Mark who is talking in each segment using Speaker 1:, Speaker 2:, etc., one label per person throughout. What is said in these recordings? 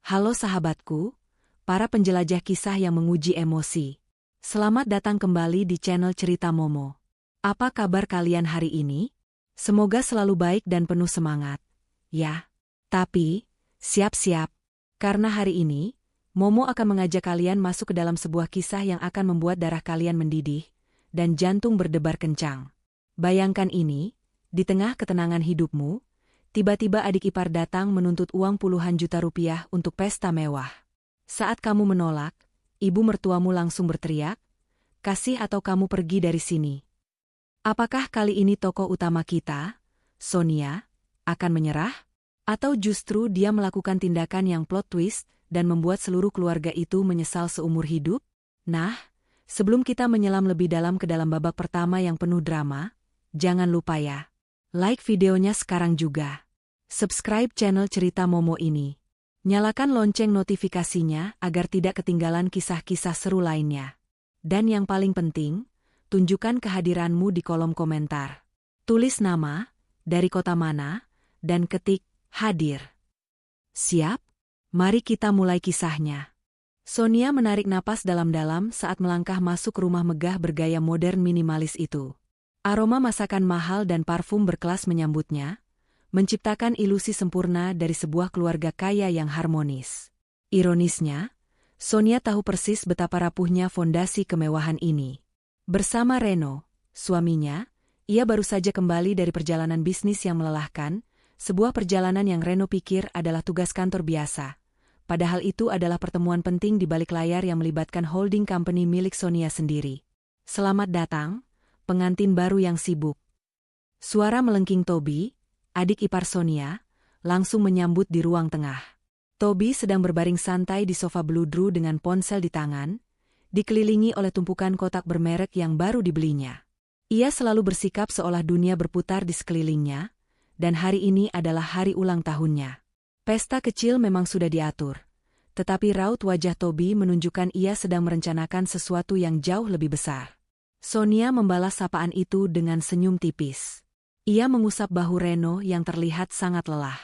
Speaker 1: Halo sahabatku, para penjelajah kisah yang menguji emosi. Selamat datang kembali di channel Cerita Momo. Apa kabar kalian hari ini? Semoga selalu baik dan penuh semangat. Ya, tapi siap-siap. Karena hari ini, Momo akan mengajak kalian masuk ke dalam sebuah kisah yang akan membuat darah kalian mendidih dan jantung berdebar kencang. Bayangkan ini, di tengah ketenangan hidupmu, tiba-tiba adik ipar datang menuntut uang puluhan juta rupiah untuk pesta mewah. Saat kamu menolak, ibu mertuamu langsung berteriak, "Kasih atau kamu pergi dari sini." Apakah kali ini tokoh utama kita, Sonia, akan menyerah? Atau justru dia melakukan tindakan yang plot twist dan membuat seluruh keluarga itu menyesal seumur hidup? Nah, sebelum kita menyelam lebih dalam ke dalam babak pertama yang penuh drama, jangan lupa ya, like videonya sekarang juga. Subscribe channel Cerita Momo ini. Nyalakan lonceng notifikasinya agar tidak ketinggalan kisah-kisah seru lainnya. Dan yang paling penting, tunjukkan kehadiranmu di kolom komentar. Tulis nama, dari kota mana, dan ketik hadir. Siap? Mari kita mulai kisahnya. Sonia menarik napas dalam-dalam saat melangkah masuk rumah megah bergaya modern minimalis itu. Aroma masakan mahal dan parfum berkelas menyambutnya, menciptakan ilusi sempurna dari sebuah keluarga kaya yang harmonis. Ironisnya, Sonia tahu persis betapa rapuhnya fondasi kemewahan ini. Bersama Reno, suaminya, ia baru saja kembali dari perjalanan bisnis yang melelahkan, sebuah perjalanan yang Reno pikir adalah tugas kantor biasa. Padahal itu adalah pertemuan penting di balik layar yang melibatkan holding company milik Sonia sendiri. Selamat datang, pengantin baru yang sibuk. Suara melengking Toby, adik ipar Sonia, langsung menyambut di ruang tengah. Toby sedang berbaring santai di sofa beludru dengan ponsel di tangan, dikelilingi oleh tumpukan kotak bermerek yang baru dibelinya. Ia selalu bersikap seolah dunia berputar di sekelilingnya, dan hari ini adalah hari ulang tahunnya. Pesta kecil memang sudah diatur, tetapi raut wajah Toby menunjukkan ia sedang merencanakan sesuatu yang jauh lebih besar. Sonia membalas sapaan itu dengan senyum tipis. Ia mengusap bahu Reno yang terlihat sangat lelah.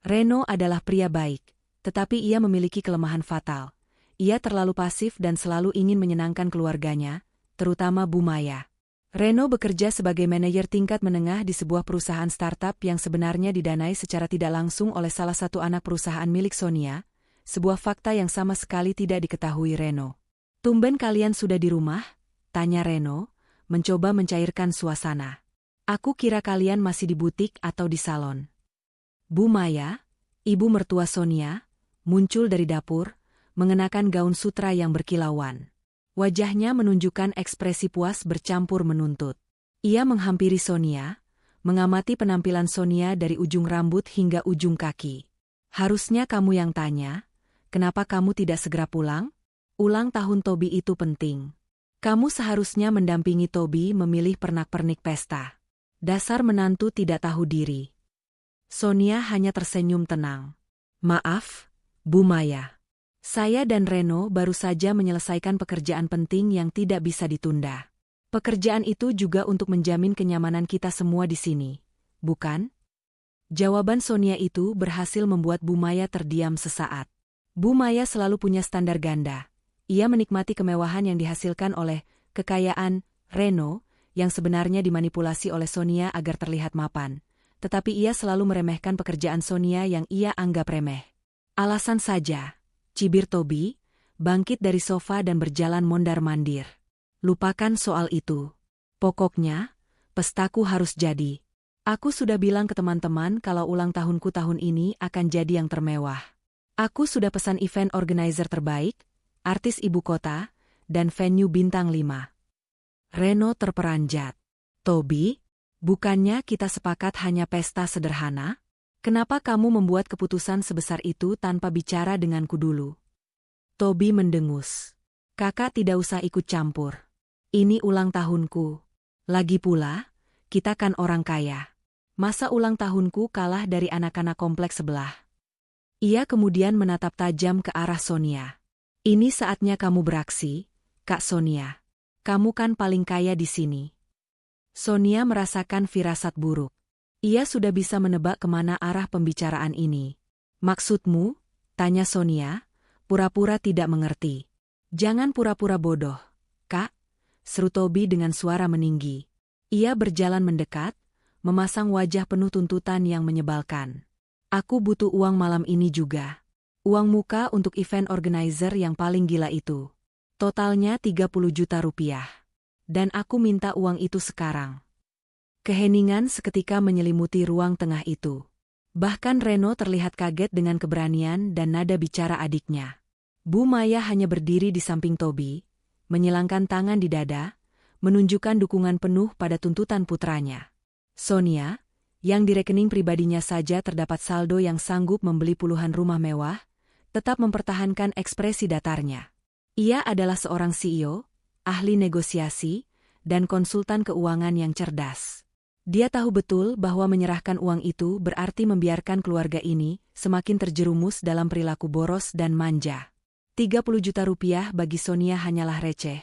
Speaker 1: Reno adalah pria baik, tetapi ia memiliki kelemahan fatal. Ia terlalu pasif dan selalu ingin menyenangkan keluarganya, terutama Bu Maya. Reno bekerja sebagai manajer tingkat menengah di sebuah perusahaan startup yang sebenarnya didanai secara tidak langsung oleh salah satu anak perusahaan milik Sonia, sebuah fakta yang sama sekali tidak diketahui Reno. "Tumben kalian sudah di rumah?" tanya Reno, mencoba mencairkan suasana. "Aku kira kalian masih di butik atau di salon." Bu Maya, ibu mertua Sonia, muncul dari dapur, mengenakan gaun sutra yang berkilauan. Wajahnya menunjukkan ekspresi puas bercampur menuntut. Ia menghampiri Sonia, mengamati penampilan Sonia dari ujung rambut hingga ujung kaki. "Harusnya kamu yang tanya, kenapa kamu tidak segera pulang? Ulang tahun Toby itu penting. Kamu seharusnya mendampingi Toby memilih pernak-pernik pesta." Dasar menantu tidak tahu diri. Sonia hanya tersenyum tenang. "Maaf, Bu Maya. Saya dan Reno baru saja menyelesaikan pekerjaan penting yang tidak bisa ditunda. Pekerjaan itu juga untuk menjamin kenyamanan kita semua di sini, bukan?" Jawaban Sonia itu berhasil membuat Bu Maya terdiam sesaat. Bu Maya selalu punya standar ganda. Ia menikmati kemewahan yang dihasilkan oleh kekayaan Reno, yang sebenarnya dimanipulasi oleh Sonia agar terlihat mapan. Tetapi ia selalu meremehkan pekerjaan Sonia yang ia anggap remeh. "Alasan saja," cibir Toby, bangkit dari sofa dan berjalan mondar-mandir. "Lupakan soal itu. Pokoknya, pestaku harus jadi. Aku sudah bilang ke teman-teman kalau ulang tahunku tahun ini akan jadi yang termewah. Aku sudah pesan event organizer terbaik, artis ibu kota, dan venue bintang 5. Reno terperanjat. "Toby, bukannya kita sepakat hanya pesta sederhana? Kenapa kamu membuat keputusan sebesar itu tanpa bicara denganku dulu?" Toby mendengus. "Kakak tidak usah ikut campur. Ini ulang tahunku. Lagi pula, kita kan orang kaya. Masa ulang tahunku kalah dari anak-anak kompleks sebelah?" Ia kemudian menatap tajam ke arah Sonia. "Ini saatnya kamu beraksi, Kak Sonia. Kamu kan paling kaya di sini." Sonia merasakan firasat buruk. Ia sudah bisa menebak kemana arah pembicaraan ini. "Maksudmu?" Tanya Sonia, pura-pura tidak mengerti. Jangan pura-pura bodoh, Kak, seru Tobi dengan suara meninggi. Ia berjalan mendekat, memasang wajah penuh tuntutan yang menyebalkan. Aku butuh uang malam ini juga. Uang muka untuk event organizer yang paling gila itu. Totalnya 30 juta rupiah. Dan aku minta uang itu sekarang. Keheningan seketika menyelimuti ruang tengah itu. Bahkan Reno terlihat kaget dengan keberanian dan nada bicara adiknya. Bu Maya hanya berdiri di samping Tobi, menyilangkan tangan di dada, menunjukkan dukungan penuh pada tuntutan putranya. Sonia, yang di rekening pribadinya saja terdapat saldo yang sanggup membeli puluhan rumah mewah, tetap mempertahankan ekspresi datarnya. Ia adalah seorang CEO, ahli negosiasi, dan konsultan keuangan yang cerdas. Dia tahu betul bahwa menyerahkan uang itu berarti membiarkan keluarga ini semakin terjerumus dalam perilaku boros dan manja. 30 juta rupiah bagi Sonia hanyalah receh.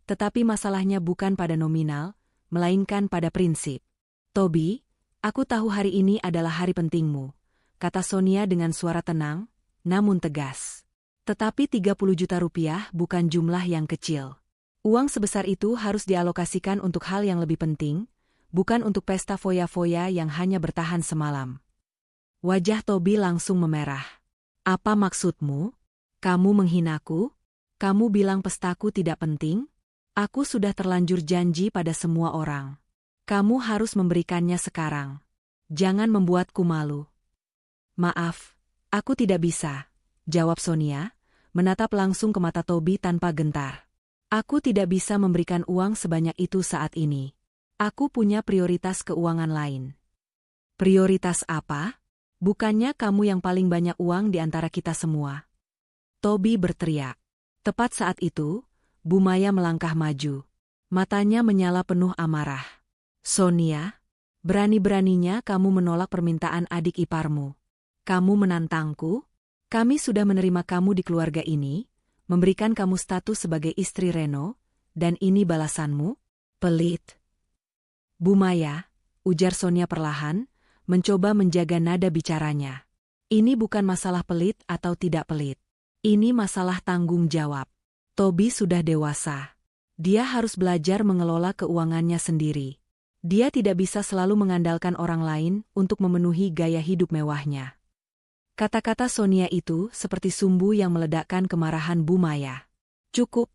Speaker 1: Tetapi masalahnya bukan pada nominal, melainkan pada prinsip. Tobi, aku tahu hari ini adalah hari pentingmu, kata Sonia dengan suara tenang, namun tegas. Tetapi 30 juta rupiah bukan jumlah yang kecil. Uang sebesar itu harus dialokasikan untuk hal yang lebih penting, bukan untuk pesta foya-foya yang hanya bertahan semalam. Wajah Tobi langsung memerah. Apa maksudmu? Kamu menghinaku? Kamu bilang pestaku tidak penting? Aku sudah terlanjur janji pada semua orang. Kamu harus memberikannya sekarang. Jangan membuatku malu. Maaf, aku tidak bisa, jawab Sonia, menatap langsung ke mata Tobi tanpa gentar. Aku tidak bisa memberikan uang sebanyak itu saat ini. Aku punya prioritas keuangan lain. Prioritas apa? Bukannya kamu yang paling banyak uang di antara kita semua? Tobi berteriak. Tepat saat itu, Bu Maya melangkah maju. Matanya menyala penuh amarah. Sonia, berani-beraninya kamu menolak permintaan adik iparmu. Kamu menantangku? Kami sudah menerima kamu di keluarga ini, memberikan kamu status sebagai istri Reno, dan ini balasanmu? Pelit. Bu Maya, ujar Sonia perlahan, mencoba menjaga nada bicaranya. Ini bukan masalah pelit atau tidak pelit. Ini masalah tanggung jawab. Tobi sudah dewasa. Dia harus belajar mengelola keuangannya sendiri. Dia tidak bisa selalu mengandalkan orang lain untuk memenuhi gaya hidup mewahnya. Kata-kata Sonia itu seperti sumbu yang meledakkan kemarahan Bu Maya. Cukup,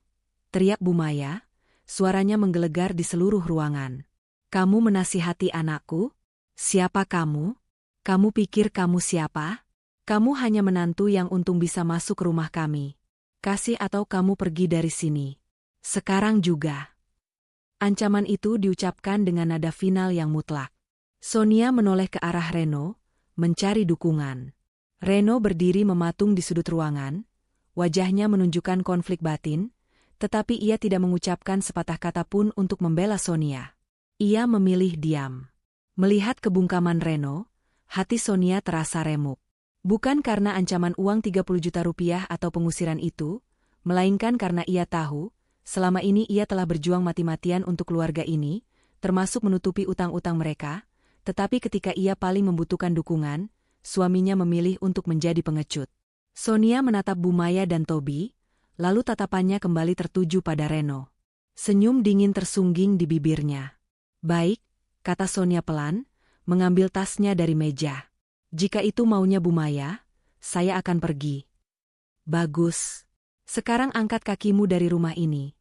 Speaker 1: teriak Bu Maya, suaranya menggelegar di seluruh ruangan. Kamu menasihati anakku? Siapa kamu? Kamu pikir kamu siapa? Kamu hanya menantu yang untung bisa masuk ke rumah kami. Kasih atau kamu pergi dari sini. Sekarang juga. Ancaman itu diucapkan dengan nada final yang mutlak. Sonia menoleh ke arah Reno, mencari dukungan. Reno berdiri mematung di sudut ruangan, wajahnya menunjukkan konflik batin, tetapi ia tidak mengucapkan sepatah kata pun untuk membela Sonia. Ia memilih diam. Melihat kebungkaman Reno, hati Sonia terasa remuk. Bukan karena ancaman uang 30 juta rupiah atau pengusiran itu, melainkan karena ia tahu, selama ini ia telah berjuang mati-matian untuk keluarga ini, termasuk menutupi utang-utang mereka, tetapi ketika ia paling membutuhkan dukungan, suaminya memilih untuk menjadi pengecut. Sonia menatap Bu Maya dan Tobi, lalu tatapannya kembali tertuju pada Reno. Senyum dingin tersungging di bibirnya. Baik, kata Sonia pelan, mengambil tasnya dari meja. Jika itu maunya Bu Maya, saya akan pergi. Bagus. Sekarang angkat kakimu dari rumah ini.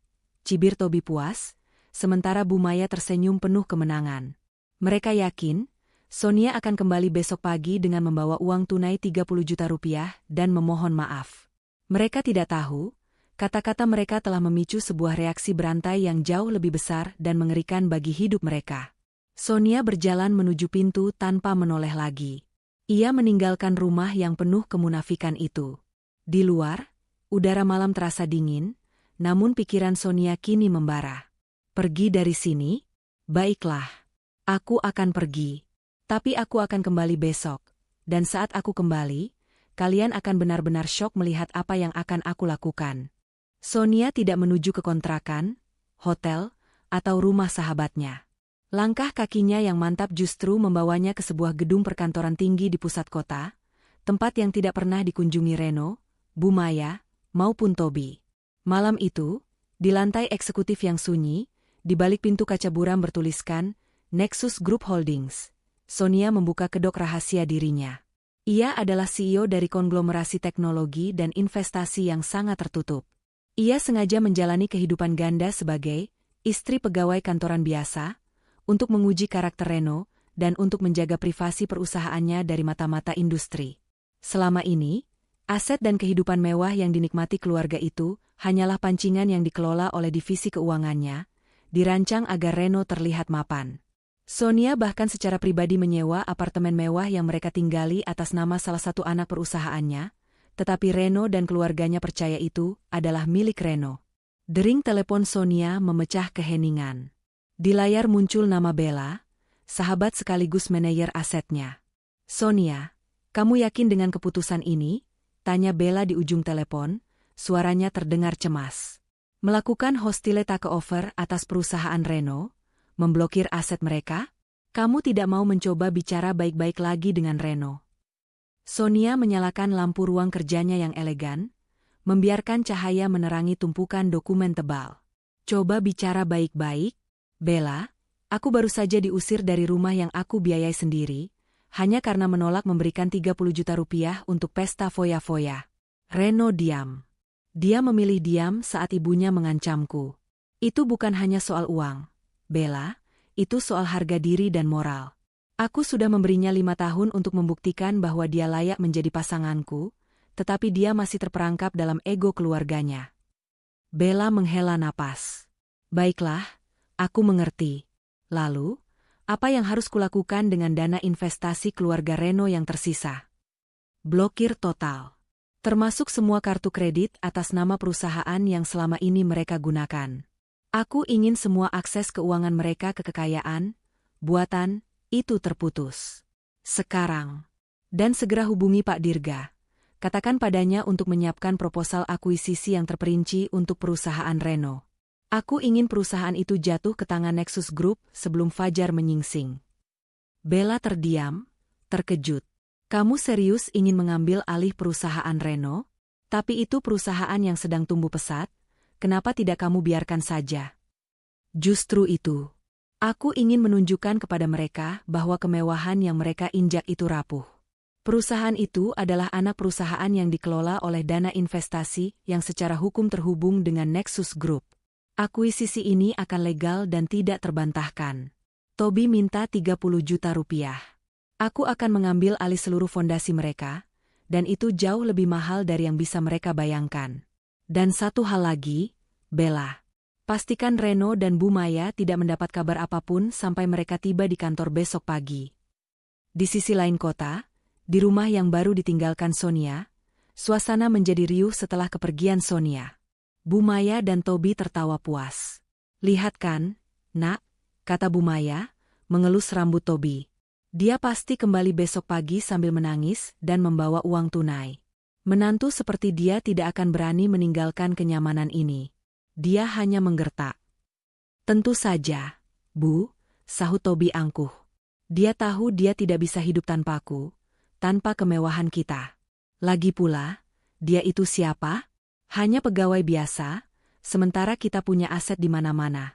Speaker 1: Cibir Tobi puas, sementara Bu Maya tersenyum penuh kemenangan. Mereka yakin, Sonia akan kembali besok pagi dengan membawa uang tunai 30 juta rupiah dan memohon maaf. Mereka tidak tahu, kata-kata mereka telah memicu sebuah reaksi berantai yang jauh lebih besar dan mengerikan bagi hidup mereka. Sonia berjalan menuju pintu tanpa menoleh lagi. Ia meninggalkan rumah yang penuh kemunafikan itu. Di luar, udara malam terasa dingin, namun pikiran Sonia kini membara. Pergi dari sini? Baiklah. Aku akan pergi. Tapi aku akan kembali besok. Dan saat aku kembali, kalian akan benar-benar syok melihat apa yang akan aku lakukan. Sonia tidak menuju ke kontrakan, hotel, atau rumah sahabatnya. Langkah kakinya yang mantap justru membawanya ke sebuah gedung perkantoran tinggi di pusat kota, tempat yang tidak pernah dikunjungi Reno, Bu Maya, maupun Toby. Malam itu, di lantai eksekutif yang sunyi, di balik pintu kaca buram bertuliskan, Nexus Group Holdings. Sonia membuka kedok rahasia dirinya. Ia adalah CEO dari konglomerasi teknologi dan investasi yang sangat tertutup. Ia sengaja menjalani kehidupan ganda sebagai istri pegawai kantoran biasa, untuk menguji karakter Reno, dan untuk menjaga privasi perusahaannya dari mata-mata industri. Selama ini, aset dan kehidupan mewah yang dinikmati keluarga itu hanyalah pancingan yang dikelola oleh divisi keuangannya, dirancang agar Reno terlihat mapan. Sonia bahkan secara pribadi menyewa apartemen mewah yang mereka tinggali atas nama salah satu anak perusahaannya, tetapi Reno dan keluarganya percaya itu adalah milik Reno. Dering telepon Sonia memecah keheningan. Di layar muncul nama Bella, sahabat sekaligus manajer asetnya. "Sonia, kamu yakin dengan keputusan ini?" tanya Bella di ujung telepon, suaranya terdengar cemas. "Melakukan hostile takeover atas perusahaan Reno? Memblokir aset mereka? Kamu tidak mau mencoba bicara baik-baik lagi dengan Reno?" Sonia menyalakan lampu ruang kerjanya yang elegan, membiarkan cahaya menerangi tumpukan dokumen tebal. "Coba bicara baik-baik, Bella. Aku baru saja diusir dari rumah yang aku biayai sendiri, hanya karena menolak memberikan 30 juta rupiah untuk pesta foya-foya." Reno diam. Dia memilih diam saat ibunya mengancamku. "Itu bukan hanya soal uang, Bella, itu soal harga diri dan moral. Aku sudah memberinya 5 tahun untuk membuktikan bahwa dia layak menjadi pasanganku, tetapi dia masih terperangkap dalam ego keluarganya." Bella menghela napas. "Baiklah, aku mengerti. Lalu, apa yang harus kulakukan dengan dana investasi keluarga Reno yang tersisa?" "Blokir total. Termasuk semua kartu kredit atas nama perusahaan yang selama ini mereka gunakan. Aku ingin semua akses keuangan mereka ke kekayaan, buatan, itu terputus. Sekarang. Dan segera hubungi Pak Dirga. Katakan padanya untuk menyiapkan proposal akuisisi yang terperinci untuk perusahaan Reno. Aku ingin perusahaan itu jatuh ke tangan Nexus Group sebelum fajar menyingsing." Bella terdiam, terkejut. "Kamu serius ingin mengambil alih perusahaan Reno? Tapi itu perusahaan yang sedang tumbuh pesat. Kenapa tidak kamu biarkan saja?" "Justru itu. Aku ingin menunjukkan kepada mereka bahwa kemewahan yang mereka injak itu rapuh. Perusahaan itu adalah anak perusahaan yang dikelola oleh dana investasi yang secara hukum terhubung dengan Nexus Group. Akuisisi ini akan legal dan tidak terbantahkan. Toby minta 30 juta rupiah. Aku akan mengambil alih seluruh fondasi mereka, dan itu jauh lebih mahal dari yang bisa mereka bayangkan. Dan satu hal lagi, Bella. Pastikan Reno dan Bu Maya tidak mendapat kabar apapun sampai mereka tiba di kantor besok pagi." Di sisi lain kota, di rumah yang baru ditinggalkan Sonia, suasana menjadi riuh setelah kepergian Sonia. Bu Maya dan Toby tertawa puas. "Lihat kan, Nak," kata Bu Maya, mengelus rambut Toby. "Dia pasti kembali besok pagi sambil menangis dan membawa uang tunai. Menantu seperti dia tidak akan berani meninggalkan kenyamanan ini." Dia hanya menggertak. "Tentu saja, Bu," sahut Toby angkuh. "Dia tahu dia tidak bisa hidup tanpaku, tanpa kemewahan kita. Lagi pula, dia itu siapa? Hanya pegawai biasa, sementara kita punya aset di mana-mana."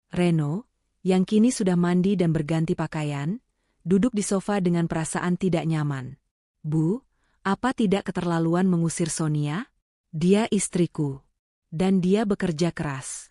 Speaker 1: Reno, yang kini sudah mandi dan berganti pakaian, duduk di sofa dengan perasaan tidak nyaman. "Bu, apa tidak keterlaluan mengusir Sonia? Dia istriku. Dan dia bekerja keras."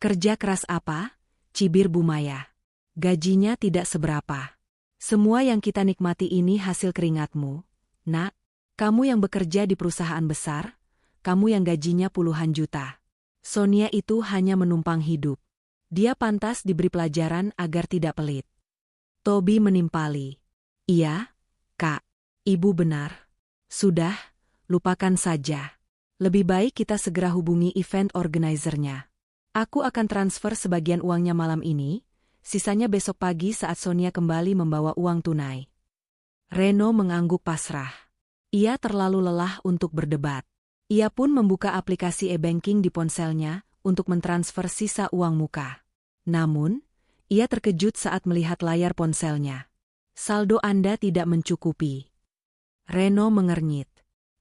Speaker 1: "Kerja keras apa?" cibir Bu Maya. "Gajinya tidak seberapa. Semua yang kita nikmati ini hasil keringatmu, Nak. Kamu yang bekerja di perusahaan besar, kamu yang gajinya puluhan juta. Sonia itu hanya menumpang hidup. Dia pantas diberi pelajaran agar tidak pelit." Toby menimpali. "Iya, Kak. Ibu benar. Sudah, lupakan saja. Lebih baik kita segera hubungi event organizer-nya. Aku akan transfer sebagian uangnya malam ini, sisanya besok pagi saat Sonia kembali membawa uang tunai." Reno mengangguk pasrah. Ia terlalu lelah untuk berdebat. Ia pun membuka aplikasi e-banking di ponselnya untuk mentransfer sisa uang muka. Namun, ia terkejut saat melihat layar ponselnya. "Saldo Anda tidak mencukupi." Reno mengernyit.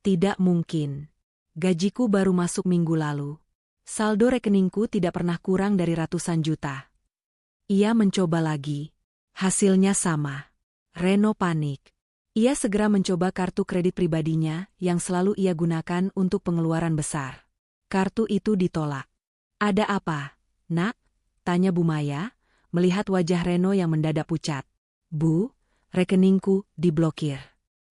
Speaker 1: Tidak mungkin. Gajiku baru masuk minggu lalu. Saldo rekeningku tidak pernah kurang dari ratusan juta. Ia mencoba lagi. Hasilnya sama. Reno panik. Ia segera mencoba kartu kredit pribadinya yang selalu ia gunakan untuk pengeluaran besar. Kartu itu ditolak. Ada apa, nak? Tanya Bu Maya, melihat wajah Reno yang mendadak pucat. Bu, rekeningku diblokir.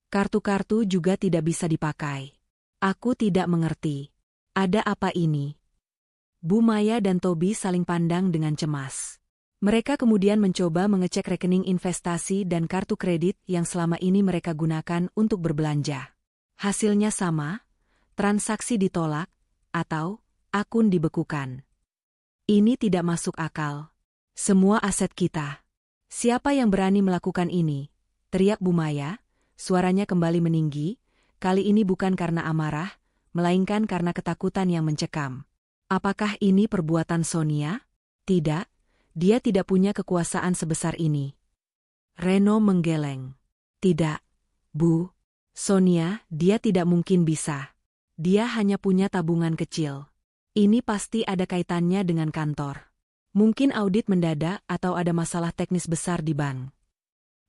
Speaker 1: Kartu-kartu juga tidak bisa dipakai. Aku tidak mengerti. Ada apa ini? Bu Maya dan Tobi saling pandang dengan cemas. Mereka kemudian mencoba mengecek rekening investasi dan kartu kredit yang selama ini mereka gunakan untuk berbelanja. Hasilnya sama, transaksi ditolak, atau akun dibekukan. Ini tidak masuk akal. Semua aset kita. Siapa yang berani melakukan ini? Teriak Bu Maya, suaranya kembali meninggi, kali ini bukan karena amarah, melainkan karena ketakutan yang mencekam. Apakah ini perbuatan Sonia? Tidak. Dia tidak punya kekuasaan sebesar ini. Reno menggeleng. Tidak, Bu. Sonia, dia tidak mungkin bisa. Dia hanya punya tabungan kecil. Ini pasti ada kaitannya dengan kantor. Mungkin audit mendadak atau ada masalah teknis besar di bank.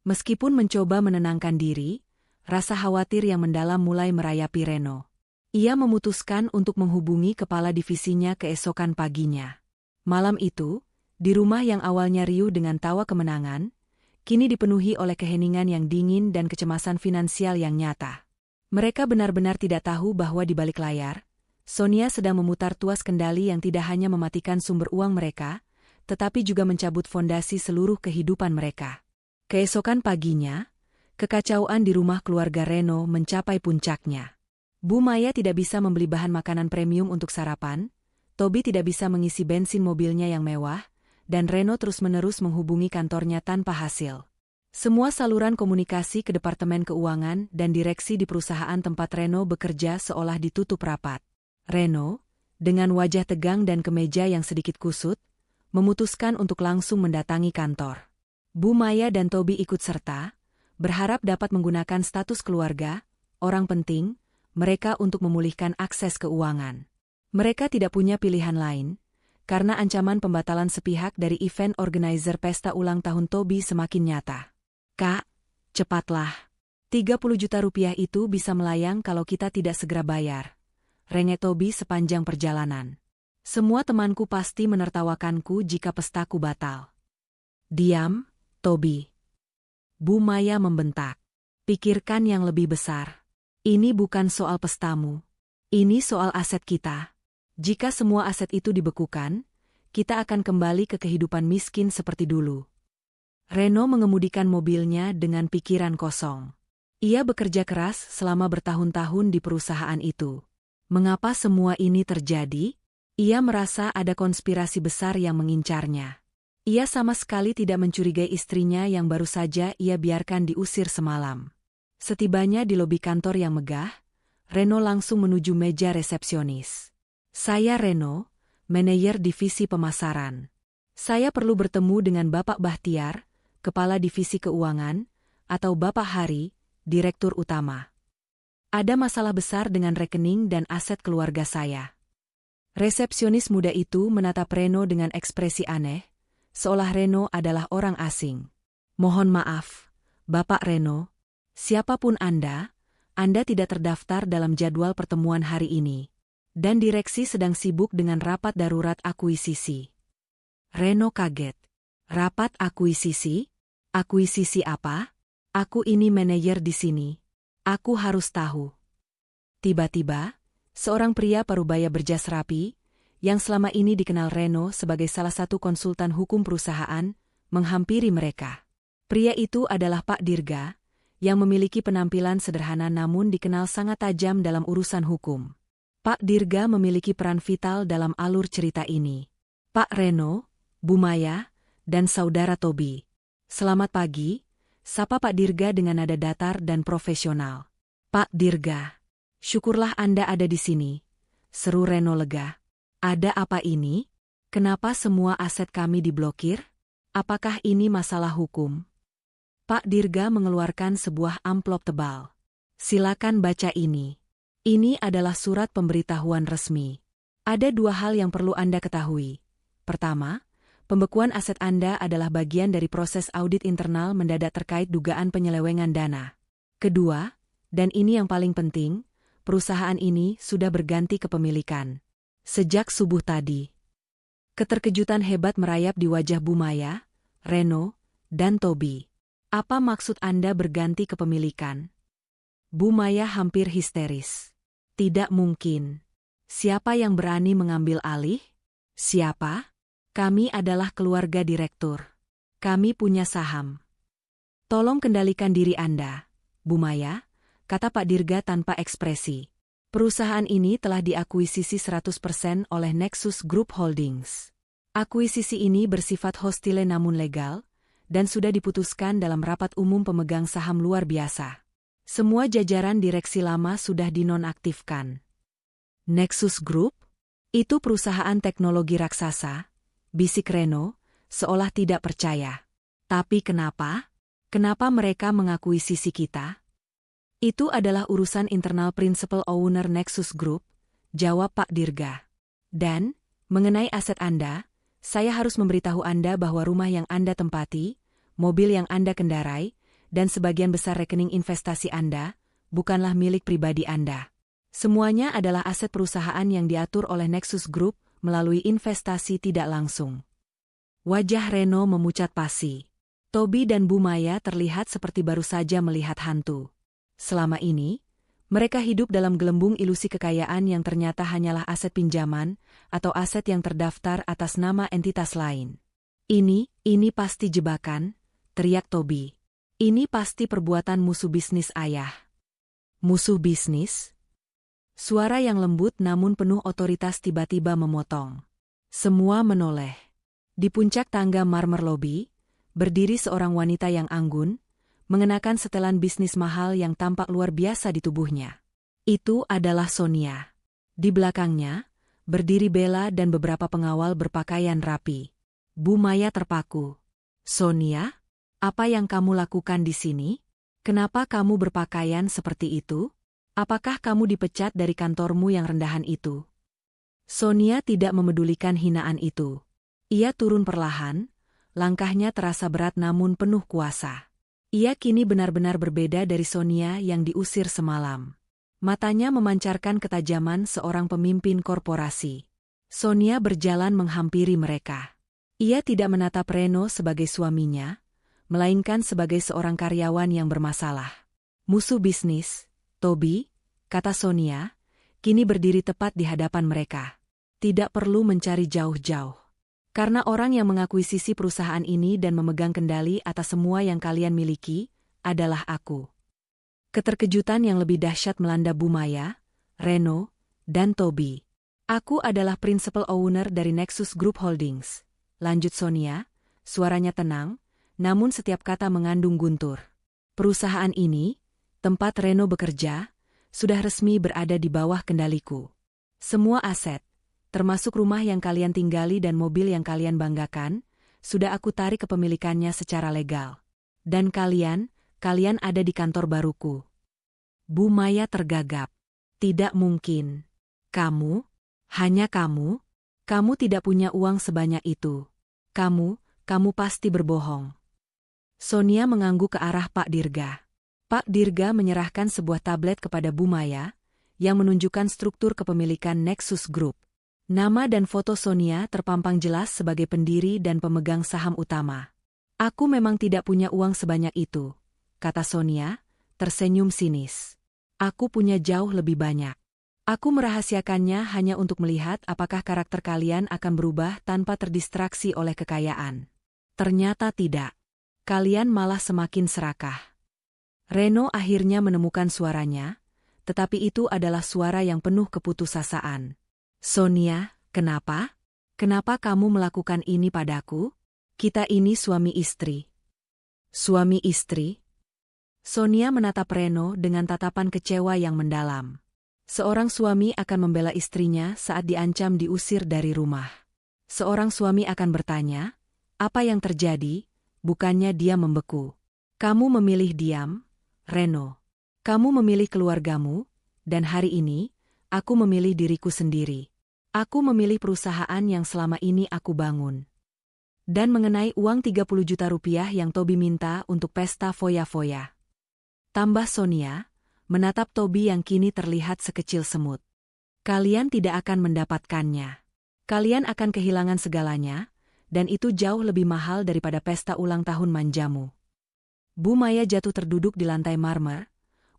Speaker 1: Meskipun mencoba menenangkan diri, rasa khawatir yang mendalam mulai merayapi Reno. Ia memutuskan untuk menghubungi kepala divisinya keesokan paginya. Malam itu, di rumah yang awalnya riuh dengan tawa kemenangan, kini dipenuhi oleh keheningan yang dingin dan kecemasan finansial yang nyata. Mereka benar-benar tidak tahu bahwa di balik layar, Sonia sedang memutar tuas kendali yang tidak hanya mematikan sumber uang mereka, tetapi juga mencabut fondasi seluruh kehidupan mereka. Keesokan paginya, kekacauan di rumah keluarga Reno mencapai puncaknya. Bu Maya tidak bisa membeli bahan makanan premium untuk sarapan, Tobi tidak bisa mengisi bensin mobilnya yang mewah, dan Reno terus-menerus menghubungi kantornya tanpa hasil. Semua saluran komunikasi ke Departemen Keuangan dan direksi di perusahaan tempat Reno bekerja seolah ditutup rapat. Reno, dengan wajah tegang dan kemeja yang sedikit kusut, memutuskan untuk langsung mendatangi kantor. Bu Maya dan Tobi ikut serta, berharap dapat menggunakan status keluarga, orang penting, mereka untuk memulihkan akses keuangan. Mereka tidak punya pilihan lain, karena ancaman pembatalan sepihak dari event organizer pesta ulang tahun Tobi semakin nyata. Kak, cepatlah. 30 juta rupiah itu bisa melayang kalau kita tidak segera bayar. Rengek Tobi sepanjang perjalanan. Semua temanku pasti menertawakanku jika pestaku batal. Diam, Tobi. Bu Maya membentak. Pikirkan yang lebih besar. Ini bukan soal pestamu. Ini soal aset kita. Jika semua aset itu dibekukan, kita akan kembali ke kehidupan miskin seperti dulu. Reno mengemudikan mobilnya dengan pikiran kosong. Ia bekerja keras selama bertahun-tahun di perusahaan itu. Mengapa semua ini terjadi? Ia merasa ada konspirasi besar yang mengincarnya. Ia sama sekali tidak mencurigai istrinya yang baru saja ia biarkan diusir semalam. Setibanya di lobi kantor yang megah, Reno langsung menuju meja resepsionis. Saya Reno, manajer divisi pemasaran. Saya perlu bertemu dengan Bapak Bahtiar, Kepala Divisi Keuangan, atau Bapak Hari, Direktur Utama. Ada masalah besar dengan rekening dan aset keluarga saya. Resepsionis muda itu menatap Reno dengan ekspresi aneh, seolah Reno adalah orang asing. Mohon maaf, Bapak Reno, siapapun Anda tidak terdaftar dalam jadwal pertemuan hari ini. Dan direksi sedang sibuk dengan rapat darurat akuisisi. Reno kaget. Rapat akuisisi? Akuisisi apa? Aku ini manajer di sini. Aku harus tahu. Tiba-tiba, seorang pria parubaya berjas rapi, yang selama ini dikenal Reno sebagai salah satu konsultan hukum perusahaan, menghampiri mereka. Pria itu adalah Pak Dirga, yang memiliki penampilan sederhana namun dikenal sangat tajam dalam urusan hukum. Pak Dirga memiliki peran vital dalam alur cerita ini. Pak Reno, Bu Maya, dan Saudara Tobi. Selamat pagi, sapa Pak Dirga dengan nada datar dan profesional. Pak Dirga, syukurlah Anda ada di sini, seru Reno lega. Ada apa ini? Kenapa semua aset kami diblokir? Apakah ini masalah hukum? Pak Dirga mengeluarkan sebuah amplop tebal. Silakan baca ini. Ini adalah surat pemberitahuan resmi. Ada dua hal yang perlu Anda ketahui. Pertama, pembekuan aset Anda adalah bagian dari proses audit internal mendadak terkait dugaan penyelewengan dana. Kedua, dan ini yang paling penting, perusahaan ini sudah berganti kepemilikan. Sejak subuh tadi. Keterkejutan hebat merayap di wajah Bu Maya, Reno, dan Toby. Apa maksud Anda berganti kepemilikan? Bu Maya hampir histeris. Tidak mungkin. Siapa yang berani mengambil alih? Siapa? Kami adalah keluarga direktur. Kami punya saham. Tolong kendalikan diri Anda, Bu Maya, kata Pak Dirga tanpa ekspresi. Perusahaan ini telah diakuisisi 100% oleh Nexus Group Holdings. Akuisisi ini bersifat hostile namun legal, dan sudah diputuskan dalam rapat umum pemegang saham luar biasa. Semua jajaran direksi lama sudah dinonaktifkan. Nexus Group? Itu perusahaan teknologi raksasa, bisik Reno, seolah tidak percaya. Tapi kenapa? Kenapa mereka mengakuisisi kita? Itu adalah urusan internal principal owner Nexus Group, jawab Pak Dirga. Dan, mengenai aset Anda, saya harus memberitahu Anda bahwa rumah yang Anda tempati, mobil yang Anda kendarai, dan sebagian besar rekening investasi Anda, bukanlah milik pribadi Anda. Semuanya adalah aset perusahaan yang diatur oleh Nexus Group melalui investasi tidak langsung. Wajah Reno memucat pasi. Toby dan Bu Maya terlihat seperti baru saja melihat hantu. Selama ini, mereka hidup dalam gelembung ilusi kekayaan yang ternyata hanyalah aset pinjaman atau aset yang terdaftar atas nama entitas lain. Ini pasti jebakan, teriak Toby. Ini pasti perbuatan musuh bisnis ayah. Musuh bisnis? Suara yang lembut namun penuh otoritas tiba-tiba memotong. Semua menoleh. Di puncak tangga marmer lobi, berdiri seorang wanita yang anggun, mengenakan setelan bisnis mahal yang tampak luar biasa di tubuhnya. Itu adalah Sonia. Di belakangnya, berdiri Bella dan beberapa pengawal berpakaian rapi. Bu Maya terpaku. Sonia? Apa yang kamu lakukan di sini? Kenapa kamu berpakaian seperti itu? Apakah kamu dipecat dari kantormu yang rendahan itu? Sonia tidak memedulikan hinaan itu. Ia turun perlahan, langkahnya terasa berat namun penuh kuasa. Ia kini benar-benar berbeda dari Sonia yang diusir semalam. Matanya memancarkan ketajaman seorang pemimpin korporasi. Sonia berjalan menghampiri mereka. Ia tidak menatap Reno sebagai suaminya, melainkan sebagai seorang karyawan yang bermasalah. Musuh bisnis, Toby, kata Sonia, kini berdiri tepat di hadapan mereka. Tidak perlu mencari jauh-jauh. Karena orang yang mengakuisisi perusahaan ini dan memegang kendali atas semua yang kalian miliki, adalah aku. Keterkejutan yang lebih dahsyat melanda Bu Maya, Reno, dan Toby. Aku adalah principal owner dari Nexus Group Holdings, lanjut Sonia, suaranya tenang, namun setiap kata mengandung guntur. Perusahaan ini, tempat Reno bekerja, sudah resmi berada di bawah kendaliku. Semua aset, termasuk rumah yang kalian tinggali dan mobil yang kalian banggakan, sudah aku tarik kepemilikannya secara legal. Dan kalian ada di kantor baruku. Bu Maya tergagap. Tidak mungkin. Kamu? Hanya kamu? Kamu tidak punya uang sebanyak itu. Kamu pasti berbohong. Sonia mengangguk ke arah Pak Dirga. Pak Dirga menyerahkan sebuah tablet kepada Bu Maya, yang menunjukkan struktur kepemilikan Nexus Group. Nama dan foto Sonia terpampang jelas sebagai pendiri dan pemegang saham utama. Aku memang tidak punya uang sebanyak itu, kata Sonia, tersenyum sinis. Aku punya jauh lebih banyak. Aku merahasiakannya hanya untuk melihat apakah karakter kalian akan berubah tanpa terdistraksi oleh kekayaan. Ternyata tidak. Kalian malah semakin serakah. Reno akhirnya menemukan suaranya, tetapi itu adalah suara yang penuh keputusasaan. Sonia, kenapa? Kenapa kamu melakukan ini padaku? Kita ini suami istri. Suami istri? Sonia menatap Reno dengan tatapan kecewa yang mendalam. Seorang suami akan membela istrinya saat diancam diusir dari rumah. Seorang suami akan bertanya, apa yang terjadi? Bukannya dia membeku. Kamu memilih diam, Reno. Kamu memilih keluargamu, dan hari ini, aku memilih diriku sendiri. Aku memilih perusahaan yang selama ini aku bangun. Dan mengenai uang 30 juta rupiah yang Toby minta untuk pesta foya-foya. Tambah Sonia, menatap Toby yang kini terlihat sekecil semut. Kalian tidak akan mendapatkannya. Kalian akan kehilangan segalanya, dan itu jauh lebih mahal daripada pesta ulang tahun manjamu. Bu Maya jatuh terduduk di lantai marmer,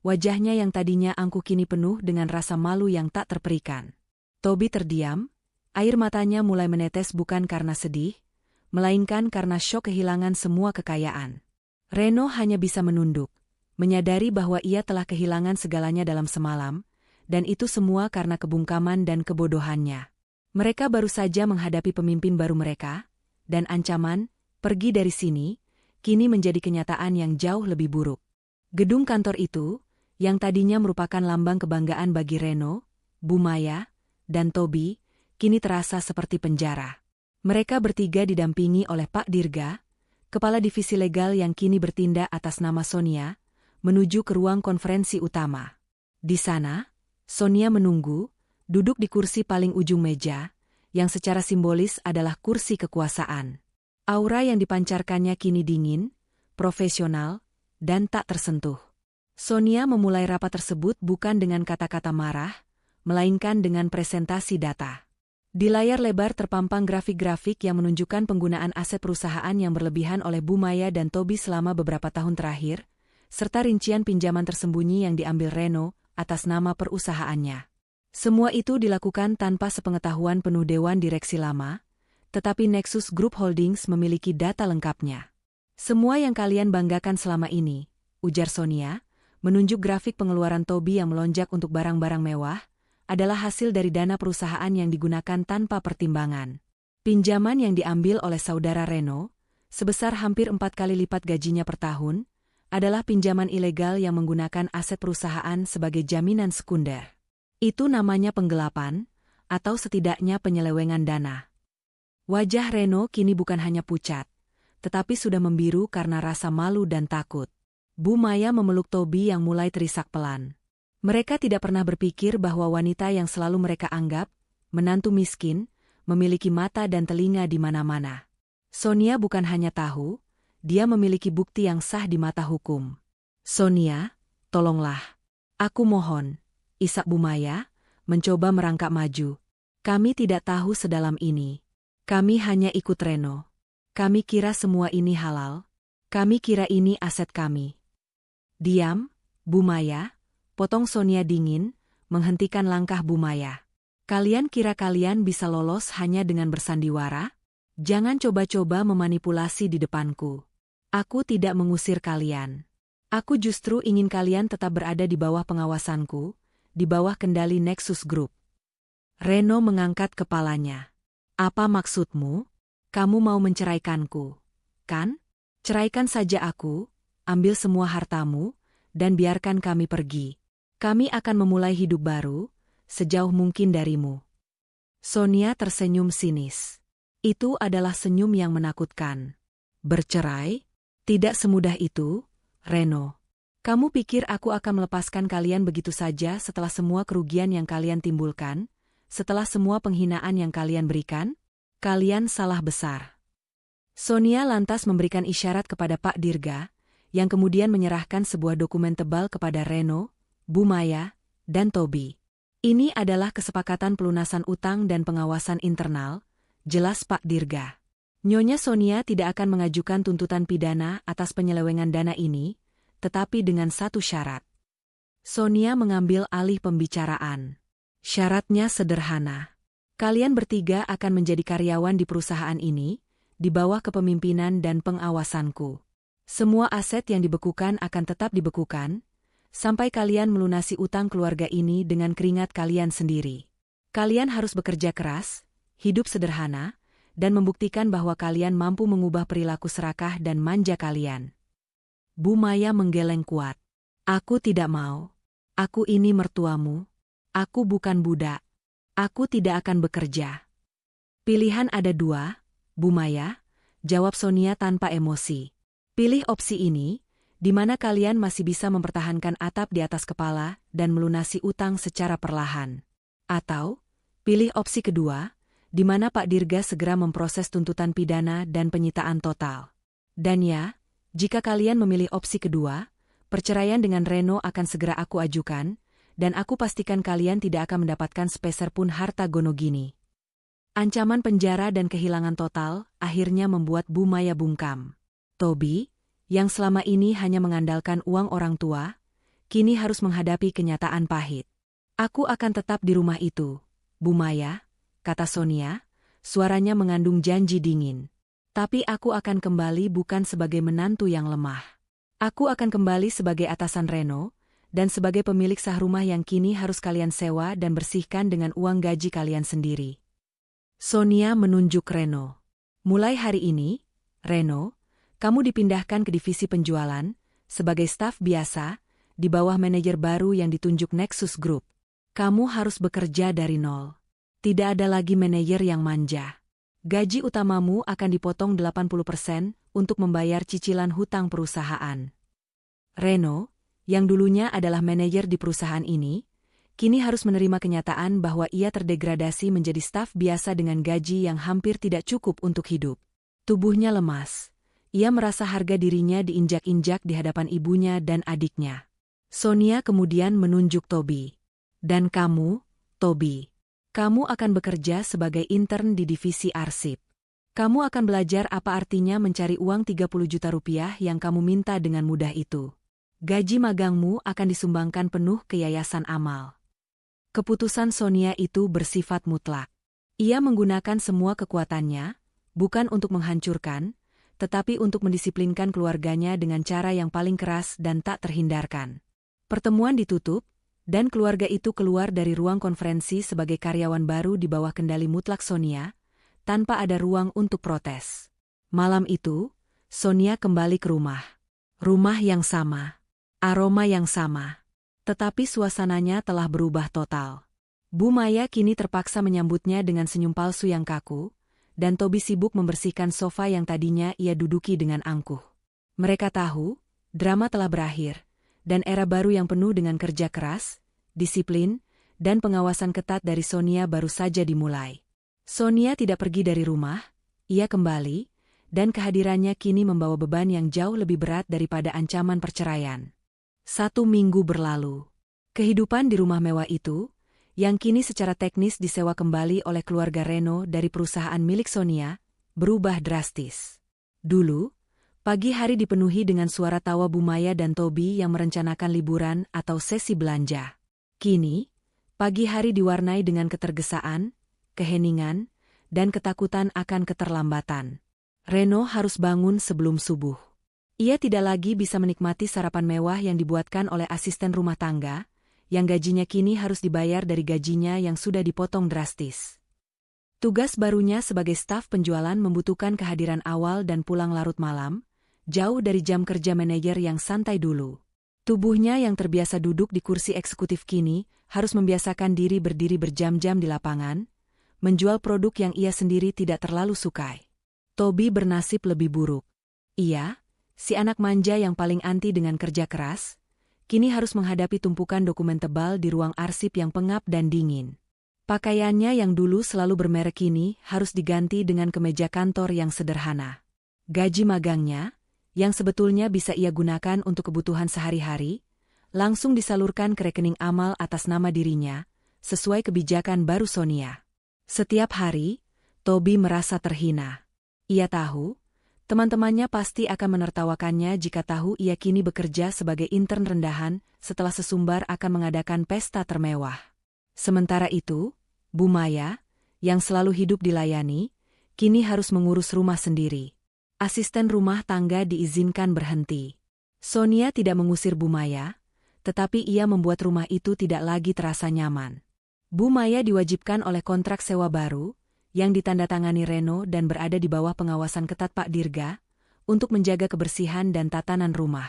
Speaker 1: wajahnya yang tadinya angkuh kini penuh dengan rasa malu yang tak terperikan. Toby terdiam, air matanya mulai menetes bukan karena sedih, melainkan karena syok kehilangan semua kekayaan. Reno hanya bisa menunduk, menyadari bahwa ia telah kehilangan segalanya dalam semalam, dan itu semua karena kebungkaman dan kebodohannya. Mereka baru saja menghadapi pemimpin baru mereka, dan ancaman, pergi dari sini, kini menjadi kenyataan yang jauh lebih buruk. Gedung kantor itu, yang tadinya merupakan lambang kebanggaan bagi Reno, Bu Maya, dan Toby, kini terasa seperti penjara. Mereka bertiga didampingi oleh Pak Dirga, kepala divisi legal yang kini bertindak atas nama Sonia, menuju ke ruang konferensi utama. Di sana, Sonia menunggu, duduk di kursi paling ujung meja, yang secara simbolis adalah kursi kekuasaan. Aura yang dipancarkannya kini dingin, profesional, dan tak tersentuh. Sonia memulai rapat tersebut bukan dengan kata-kata marah, melainkan dengan presentasi data. Di layar lebar terpampang grafik-grafik yang menunjukkan penggunaan aset perusahaan yang berlebihan oleh Bu Maya dan Toby selama beberapa tahun terakhir, serta rincian pinjaman tersembunyi yang diambil Reno atas nama perusahaannya. Semua itu dilakukan tanpa sepengetahuan penuh Dewan Direksi lama, tetapi Nexus Group Holdings memiliki data lengkapnya. Semua yang kalian banggakan selama ini, ujar Sonia, menunjuk grafik pengeluaran Toby yang melonjak untuk barang-barang mewah, adalah hasil dari dana perusahaan yang digunakan tanpa pertimbangan. Pinjaman yang diambil oleh saudara Reno, sebesar hampir 4 kali lipat gajinya per tahun, adalah pinjaman ilegal yang menggunakan aset perusahaan sebagai jaminan sekunder. Itu namanya penggelapan, atau setidaknya penyelewengan dana. Wajah Reno kini bukan hanya pucat, tetapi sudah membiru karena rasa malu dan takut. Bu Maya memeluk Toby yang mulai terisak pelan. Mereka tidak pernah berpikir bahwa wanita yang selalu mereka anggap, menantu miskin, memiliki mata dan telinga di mana-mana. Sonia bukan hanya tahu, dia memiliki bukti yang sah di mata hukum. Sonia, tolonglah. Aku mohon, isak Bu Maya, mencoba merangkak maju. Kami tidak tahu sedalam ini. Kami hanya ikut Reno. Kami kira semua ini halal. Kami kira ini aset kami. Diam, Bu Maya, potong Sonia dingin, menghentikan langkah Bu Maya. Kalian kira kalian bisa lolos hanya dengan bersandiwara? Jangan coba-coba memanipulasi di depanku. Aku tidak mengusir kalian. Aku justru ingin kalian tetap berada di bawah pengawasanku, di bawah kendali Nexus Group. Reno mengangkat kepalanya. Apa maksudmu? Kamu mau menceraikanku, kan? Ceraikan saja aku, ambil semua hartamu, dan biarkan kami pergi. Kami akan memulai hidup baru, sejauh mungkin darimu. Sonia tersenyum sinis. Itu adalah senyum yang menakutkan. Bercerai? Tidak semudah itu, Reno. Kamu pikir aku akan melepaskan kalian begitu saja setelah semua kerugian yang kalian timbulkan? Setelah semua penghinaan yang kalian berikan? Kalian salah besar. Sonia lantas memberikan isyarat kepada Pak Dirga, yang kemudian menyerahkan sebuah dokumen tebal kepada Reno, Bu Maya, dan Toby. Ini adalah kesepakatan pelunasan utang dan pengawasan internal, jelas Pak Dirga. Nyonya Sonia tidak akan mengajukan tuntutan pidana atas penyelewengan dana ini, tetapi dengan satu syarat. Sonia mengambil alih pembicaraan. Syaratnya sederhana. Kalian bertiga akan menjadi karyawan di perusahaan ini, di bawah kepemimpinan dan pengawasanku. Semua aset yang dibekukan akan tetap dibekukan, sampai kalian melunasi utang keluarga ini dengan keringat kalian sendiri. Kalian harus bekerja keras, hidup sederhana, dan membuktikan bahwa kalian mampu mengubah perilaku serakah dan manja kalian. Bu Maya menggeleng kuat. Aku tidak mau. Aku ini mertuamu. Aku bukan budak. Aku tidak akan bekerja. Pilihan ada dua, Bu Maya, jawab Sonia tanpa emosi. Pilih opsi ini, di mana kalian masih bisa mempertahankan atap di atas kepala dan melunasi utang secara perlahan. Atau, pilih opsi kedua, di mana Pak Dirga segera memproses tuntutan pidana dan penyitaan total. Dan ya, jika kalian memilih opsi kedua, perceraian dengan Reno akan segera aku ajukan, dan aku pastikan kalian tidak akan mendapatkan sepeser pun harta Gonogini. Ancaman penjara dan kehilangan total akhirnya membuat Bu Maya bungkam. Tobi, yang selama ini hanya mengandalkan uang orang tua, kini harus menghadapi kenyataan pahit. Aku akan tetap di rumah itu, Bu Maya, kata Sonia, suaranya mengandung janji dingin. Tapi aku akan kembali bukan sebagai menantu yang lemah. Aku akan kembali sebagai atasan Reno, dan sebagai pemilik sah rumah yang kini harus kalian sewa dan bersihkan dengan uang gaji kalian sendiri. Sonia menunjuk Reno. Mulai hari ini, Reno, kamu dipindahkan ke divisi penjualan, sebagai staf biasa, di bawah manajer baru yang ditunjuk Nexus Group. Kamu harus bekerja dari nol. Tidak ada lagi manajer yang manja. Gaji utamamu akan dipotong 80% untuk membayar cicilan hutang perusahaan. Reno, yang dulunya adalah manajer di perusahaan ini, kini harus menerima kenyataan bahwa ia terdegradasi menjadi staf biasa dengan gaji yang hampir tidak cukup untuk hidup. Tubuhnya lemas. Ia merasa harga dirinya diinjak-injak di hadapan ibunya dan adiknya. Sonia kemudian menunjuk Tobi. Dan kamu, Tobi, kamu akan bekerja sebagai intern di divisi arsip. Kamu akan belajar apa artinya mencari uang 30 juta rupiah yang kamu minta dengan mudah itu. Gaji magangmu akan disumbangkan penuh ke Yayasan Amal. Keputusan Sonia itu bersifat mutlak. Ia menggunakan semua kekuatannya, bukan untuk menghancurkan, tetapi untuk mendisiplinkan keluarganya dengan cara yang paling keras dan tak terhindarkan. Pertemuan ditutup, dan keluarga itu keluar dari ruang konferensi sebagai karyawan baru di bawah kendali mutlak Sonia, tanpa ada ruang untuk protes. Malam itu, Sonia kembali ke rumah. Rumah yang sama, aroma yang sama, tetapi suasananya telah berubah total. Bu Maya kini terpaksa menyambutnya dengan senyum palsu yang kaku, dan Tobi sibuk membersihkan sofa yang tadinya ia duduki dengan angkuh. Mereka tahu, drama telah berakhir, dan era baru yang penuh dengan kerja keras, disiplin, dan pengawasan ketat dari Sonia baru saja dimulai. Sonia tidak pergi dari rumah, ia kembali, dan kehadirannya kini membawa beban yang jauh lebih berat daripada ancaman perceraian. 1 minggu berlalu. Kehidupan di rumah mewah itu, yang kini secara teknis disewa kembali oleh keluarga Reno dari perusahaan milik Sonia, berubah drastis. Dulu, pagi hari dipenuhi dengan suara tawa Bu Maya dan Tobi yang merencanakan liburan atau sesi belanja. Kini, pagi hari diwarnai dengan ketergesaan, keheningan, dan ketakutan akan keterlambatan. Reno harus bangun sebelum subuh. Ia tidak lagi bisa menikmati sarapan mewah yang dibuatkan oleh asisten rumah tangga, yang gajinya kini harus dibayar dari gajinya yang sudah dipotong drastis. Tugas barunya sebagai staf penjualan membutuhkan kehadiran awal dan pulang larut malam, jauh dari jam kerja manajer yang santai dulu. Tubuhnya yang terbiasa duduk di kursi eksekutif kini harus membiasakan diri berdiri berjam-jam di lapangan, menjual produk yang ia sendiri tidak terlalu sukai. Tobi bernasib lebih buruk. Ia, si anak manja yang paling anti dengan kerja keras, kini harus menghadapi tumpukan dokumen tebal di ruang arsip yang pengap dan dingin. Pakaiannya yang dulu selalu bermerek kini harus diganti dengan kemeja kantor yang sederhana. Gaji magangnya, yang sebetulnya bisa ia gunakan untuk kebutuhan sehari-hari, langsung disalurkan ke rekening amal atas nama dirinya, sesuai kebijakan baru Sonia. Setiap hari, Tobi merasa terhina. Ia tahu, teman-temannya pasti akan menertawakannya jika tahu ia kini bekerja sebagai intern rendahan setelah sesumbar akan mengadakan pesta termewah. Sementara itu, Bu Maya, yang selalu hidup dilayani, kini harus mengurus rumah sendiri. Asisten rumah tangga diizinkan berhenti. Sonia tidak mengusir Bu Maya, tetapi ia membuat rumah itu tidak lagi terasa nyaman. Bu Maya diwajibkan oleh kontrak sewa baru, yang ditandatangani Reno dan berada di bawah pengawasan ketat Pak Dirga, untuk menjaga kebersihan dan tatanan rumah.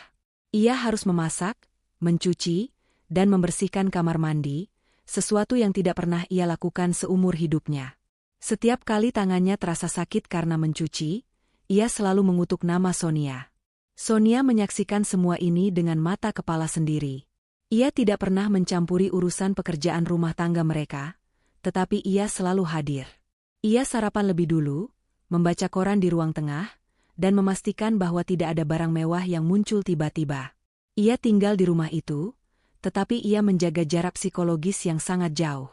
Speaker 1: Ia harus memasak, mencuci, dan membersihkan kamar mandi, sesuatu yang tidak pernah ia lakukan seumur hidupnya. Setiap kali tangannya terasa sakit karena mencuci, ia selalu mengutuk nama Sonia. Sonia menyaksikan semua ini dengan mata kepala sendiri. Ia tidak pernah mencampuri urusan pekerjaan rumah tangga mereka, tetapi ia selalu hadir. Ia sarapan lebih dulu, membaca koran di ruang tengah, dan memastikan bahwa tidak ada barang mewah yang muncul tiba-tiba. Ia tinggal di rumah itu, tetapi ia menjaga jarak psikologis yang sangat jauh.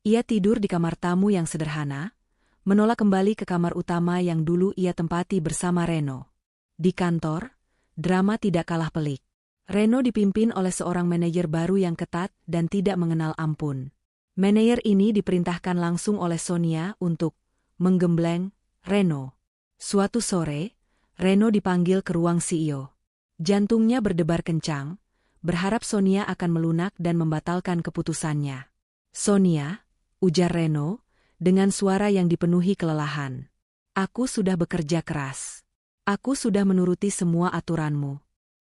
Speaker 1: Ia tidur di kamar tamu yang sederhana, menolak kembali ke kamar utama yang dulu ia tempati bersama Reno. Di kantor, drama tidak kalah pelik. Reno dipimpin oleh seorang manajer baru yang ketat dan tidak mengenal ampun. Manajer ini diperintahkan langsung oleh Sonia untuk menggembleng Reno. Suatu sore, Reno dipanggil ke ruang CEO. Jantungnya berdebar kencang, berharap Sonia akan melunak dan membatalkan keputusannya. "Sonia," ujar Reno, dengan suara yang dipenuhi kelelahan. "Aku sudah bekerja keras. Aku sudah menuruti semua aturanmu.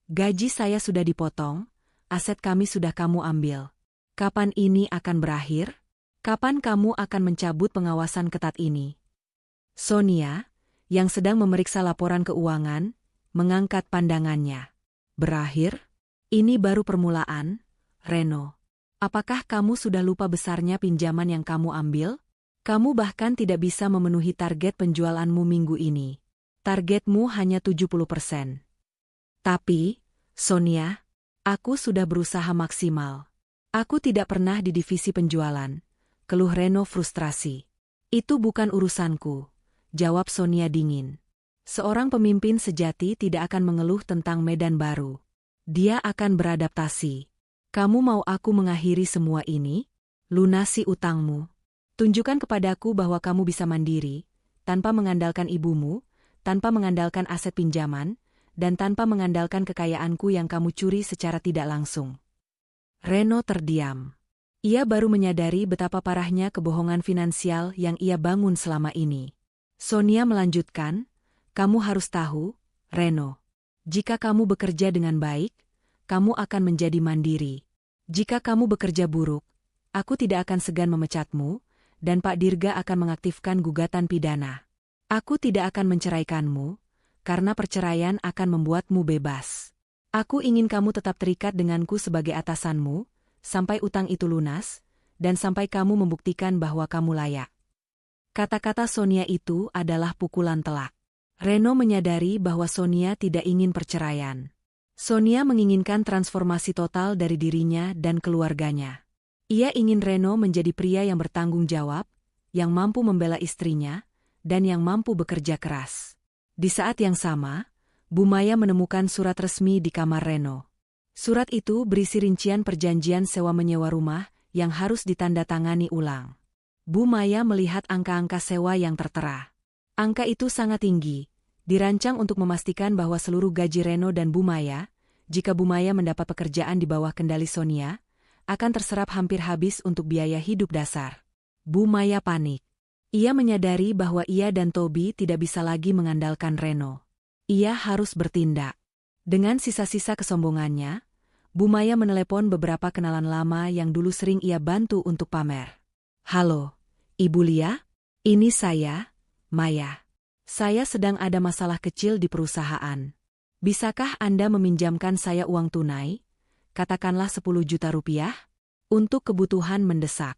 Speaker 1: Gaji saya sudah dipotong, aset kami sudah kamu ambil. Kapan ini akan berakhir? Kapan kamu akan mencabut pengawasan ketat ini?" Sonia, yang sedang memeriksa laporan keuangan, mengangkat pandangannya. "Berakhir? Ini baru permulaan, Reno. Apakah kamu sudah lupa besarnya pinjaman yang kamu ambil? Kamu bahkan tidak bisa memenuhi target penjualanmu minggu ini. Targetmu hanya 70%. Tapi, Sonia, aku sudah berusaha maksimal. Aku tidak pernah di divisi penjualan," keluh Reno frustrasi. "Itu bukan urusanku," jawab Sonia dingin. Seorang pemimpin sejati tidak akan mengeluh tentang medan baru. Dia akan beradaptasi. "Kamu mau aku mengakhiri semua ini? Lunasi utangmu. Tunjukkan kepadaku bahwa kamu bisa mandiri, tanpa mengandalkan ibumu, tanpa mengandalkan aset pinjaman, dan tanpa mengandalkan kekayaanku yang kamu curi secara tidak langsung." Reno terdiam. Ia baru menyadari betapa parahnya kebohongan finansial yang ia bangun selama ini. Sonia melanjutkan, "Kamu harus tahu, Reno. Jika kamu bekerja dengan baik, kamu akan menjadi mandiri. Jika kamu bekerja buruk, aku tidak akan segan memecatmu, dan Pak Dirga akan mengaktifkan gugatan pidana. Aku tidak akan menceraikanmu, karena perceraian akan membuatmu bebas. Aku ingin kamu tetap terikat denganku sebagai atasanmu, sampai utang itu lunas, dan sampai kamu membuktikan bahwa kamu layak." Kata-kata Sonia itu adalah pukulan telak. Reno menyadari bahwa Sonia tidak ingin perceraian. Sonia menginginkan transformasi total dari dirinya dan keluarganya. Ia ingin Reno menjadi pria yang bertanggung jawab, yang mampu membela istrinya, dan yang mampu bekerja keras. Di saat yang sama, Bu Maya menemukan surat resmi di kamar Reno. Surat itu berisi rincian perjanjian sewa-menyewa rumah yang harus ditandatangani ulang. Bu Maya melihat angka-angka sewa yang tertera. Angka itu sangat tinggi, dirancang untuk memastikan bahwa seluruh gaji Reno dan Bu Maya, jika Bu Maya mendapat pekerjaan di bawah kendali Sonia, akan terserap hampir habis untuk biaya hidup dasar. Bu Maya panik. Ia menyadari bahwa ia dan Toby tidak bisa lagi mengandalkan Reno. Ia harus bertindak. Dengan sisa-sisa kesombongannya, Bu Maya menelepon beberapa kenalan lama yang dulu sering ia bantu untuk pamer. "Halo, Ibu Lia, ini saya, Maya. Saya sedang ada masalah kecil di perusahaan. Bisakah Anda meminjamkan saya uang tunai, katakanlah 10 juta rupiah, untuk kebutuhan mendesak?"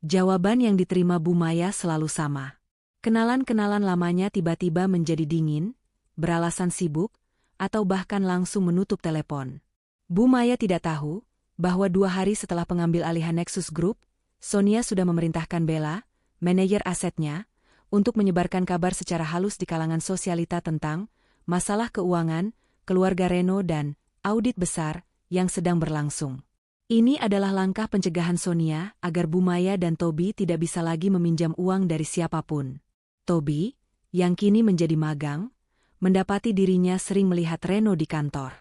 Speaker 1: Jawaban yang diterima Bu Maya selalu sama. Kenalan-kenalan lamanya tiba-tiba menjadi dingin, beralasan sibuk, atau bahkan langsung menutup telepon. Bu Maya tidak tahu bahwa 2 hari setelah pengambil alihan Nexus Group, Sonia sudah memerintahkan Bella, manajer asetnya, untuk menyebarkan kabar secara halus di kalangan sosialita tentang masalah keuangan, keluarga Reno dan audit besar yang sedang berlangsung. Ini adalah langkah pencegahan Sonia agar Bu Maya dan Toby tidak bisa lagi meminjam uang dari siapapun. Toby, yang kini menjadi magang, mendapati dirinya sering melihat Reno di kantor.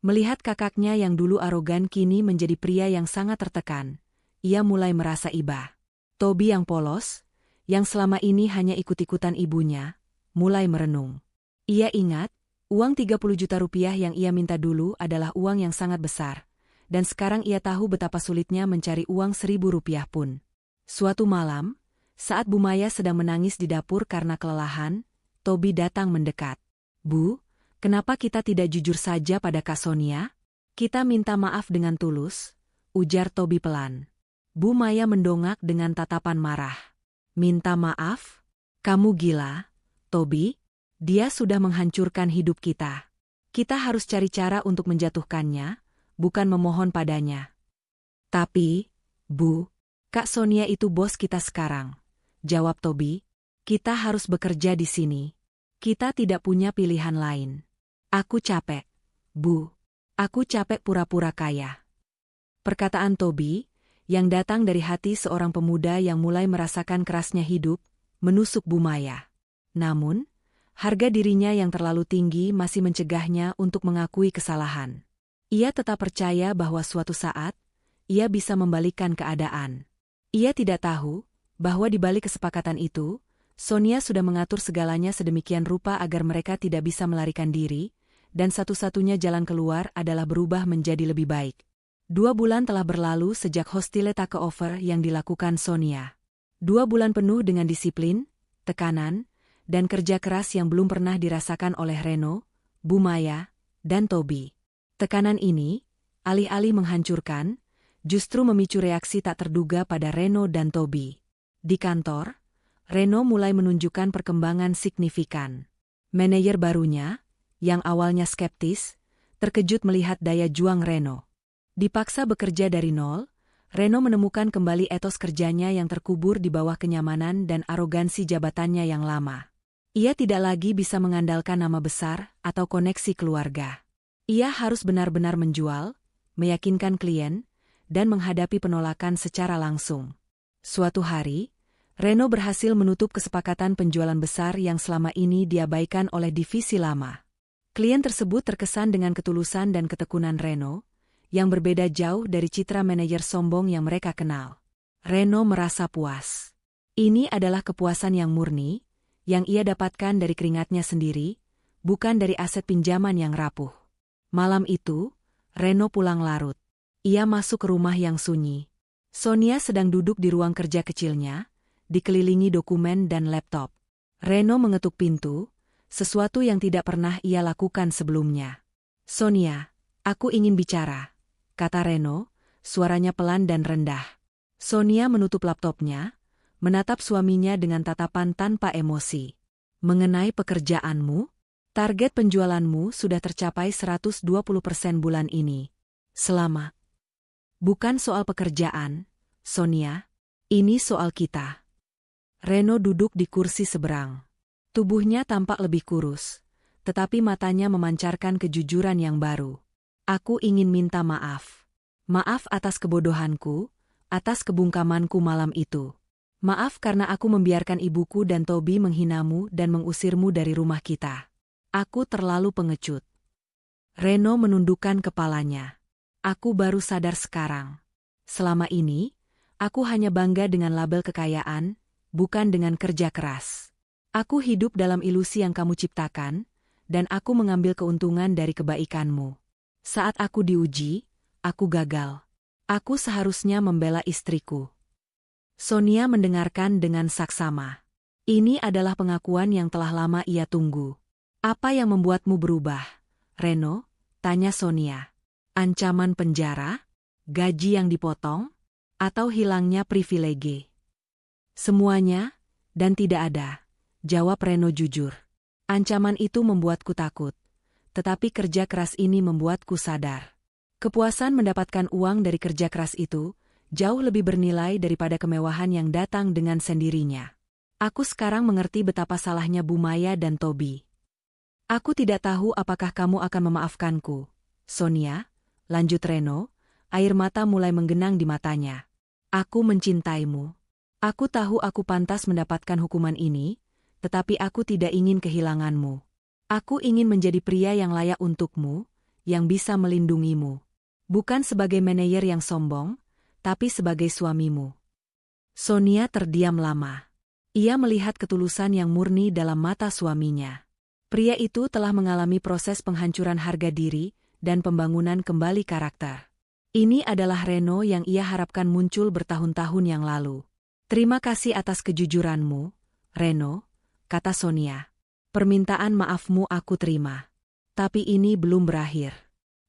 Speaker 1: Melihat kakaknya yang dulu arogan kini menjadi pria yang sangat tertekan, ia mulai merasa iba. Toby yang polos, yang selama ini hanya ikut-ikutan ibunya, mulai merenung. Ia ingat, uang 30 juta rupiah yang ia minta dulu adalah uang yang sangat besar, dan sekarang ia tahu betapa sulitnya mencari uang 1.000 rupiah pun. Suatu malam, saat Bu Maya sedang menangis di dapur karena kelelahan, Toby datang mendekat. "Bu, Kenapa kita tidak jujur saja pada Kak Sonia? Kita minta maaf dengan tulus, ujar Toby pelan. Bu Maya mendongak dengan tatapan marah. Minta maaf? Kamu gila, Toby? Dia sudah menghancurkan hidup kita. Kita harus cari cara untuk menjatuhkannya, bukan memohon padanya. Tapi, Bu, Kak Sonia itu bos kita sekarang, jawab Toby. Kita harus bekerja di sini. Kita tidak punya pilihan lain. Aku capek, Bu. Aku capek pura-pura kaya. Perkataan Toby, yang datang dari hati seorang pemuda yang mulai merasakan kerasnya hidup, menusuk Bu Maya. Namun, harga dirinya yang terlalu tinggi masih mencegahnya untuk mengakui kesalahan. Ia tetap percaya bahwa suatu saat, ia bisa membalikkan keadaan. Ia tidak tahu bahwa di balik kesepakatan itu, Sonia sudah mengatur segalanya sedemikian rupa agar mereka tidak bisa melarikan diri, dan satu-satunya jalan keluar adalah berubah menjadi lebih baik. 2 bulan telah berlalu sejak hostile takeover yang dilakukan Sonia. 2 bulan penuh dengan disiplin, tekanan, dan kerja keras yang belum pernah dirasakan oleh Reno, Bu Maya, dan Toby. Tekanan ini, alih-alih menghancurkan, justru memicu reaksi tak terduga pada Reno dan Toby. Di kantor, Reno mulai menunjukkan perkembangan signifikan. Manajer barunya, yang awalnya skeptis, terkejut melihat daya juang Reno. Dipaksa bekerja dari nol, Reno menemukan kembali etos kerjanya yang terkubur di bawah kenyamanan dan arogansi jabatannya yang lama. Ia tidak lagi bisa mengandalkan nama besar atau koneksi keluarga. Ia harus benar-benar menjual, meyakinkan klien, dan menghadapi penolakan secara langsung. Suatu hari, Reno berhasil menutup kesepakatan penjualan besar yang selama ini diabaikan oleh divisi lama. Klien tersebut terkesan dengan ketulusan dan ketekunan Reno, yang berbeda jauh dari citra manajer sombong yang mereka kenal. Reno merasa puas. Ini adalah kepuasan yang murni, yang ia dapatkan dari keringatnya sendiri, bukan dari aset pinjaman yang rapuh. Malam itu, Reno pulang larut. Ia masuk ke rumah yang sunyi. Sonia sedang duduk di ruang kerja kecilnya, dikelilingi dokumen dan laptop. Reno mengetuk pintu, sesuatu yang tidak pernah ia lakukan sebelumnya. Sonia, aku ingin bicara, kata Reno, suaranya pelan dan rendah. Sonia menutup laptopnya, menatap suaminya dengan tatapan tanpa emosi. Mengenai pekerjaanmu, target penjualanmu sudah tercapai 120% bulan ini. Selamat. Bukan soal pekerjaan, Sonia, ini soal kita. Reno duduk di kursi seberang. Tubuhnya tampak lebih kurus, tetapi matanya memancarkan kejujuran yang baru. Aku ingin minta maaf. Maaf atas kebodohanku, atas kebungkamanku malam itu. Maaf karena aku membiarkan ibuku dan Toby menghinamu dan mengusirmu dari rumah kita. Aku terlalu pengecut. Reno menundukkan kepalanya. Aku baru sadar sekarang. Selama ini, aku hanya bangga dengan label kekayaan, bukan dengan kerja keras. Aku hidup dalam ilusi yang kamu ciptakan, dan aku mengambil keuntungan dari kebaikanmu. Saat aku diuji, aku gagal. Aku seharusnya membela istriku. Sonia mendengarkan dengan saksama. Ini adalah pengakuan yang telah lama ia tunggu. Apa yang membuatmu berubah, Reno? Tanya Sonia. Ancaman penjara? Gaji yang dipotong? Atau hilangnya privilege? Semuanya, dan tidak ada, jawab Reno jujur. Ancaman itu membuatku takut. Tetapi kerja keras ini membuatku sadar. Kepuasan mendapatkan uang dari kerja keras itu jauh lebih bernilai daripada kemewahan yang datang dengan sendirinya. Aku sekarang mengerti betapa salahnya Bu Maya dan Toby. Aku tidak tahu apakah kamu akan memaafkanku, Sonia, lanjut Reno, air mata mulai menggenang di matanya. Aku mencintaimu. Aku tahu aku pantas mendapatkan hukuman ini, tetapi aku tidak ingin kehilanganmu. Aku ingin menjadi pria yang layak untukmu, yang bisa melindungimu. Bukan sebagai manajer yang sombong, tapi sebagai suamimu. Sonia terdiam lama. Ia melihat ketulusan yang murni dalam mata suaminya. Pria itu telah mengalami proses penghancuran harga diri dan pembangunan kembali karakter. Ini adalah Reno yang ia harapkan muncul bertahun-tahun yang lalu. Terima kasih atas kejujuranmu, Reno, kata Sonia. Permintaan maafmu aku terima. Tapi ini belum berakhir.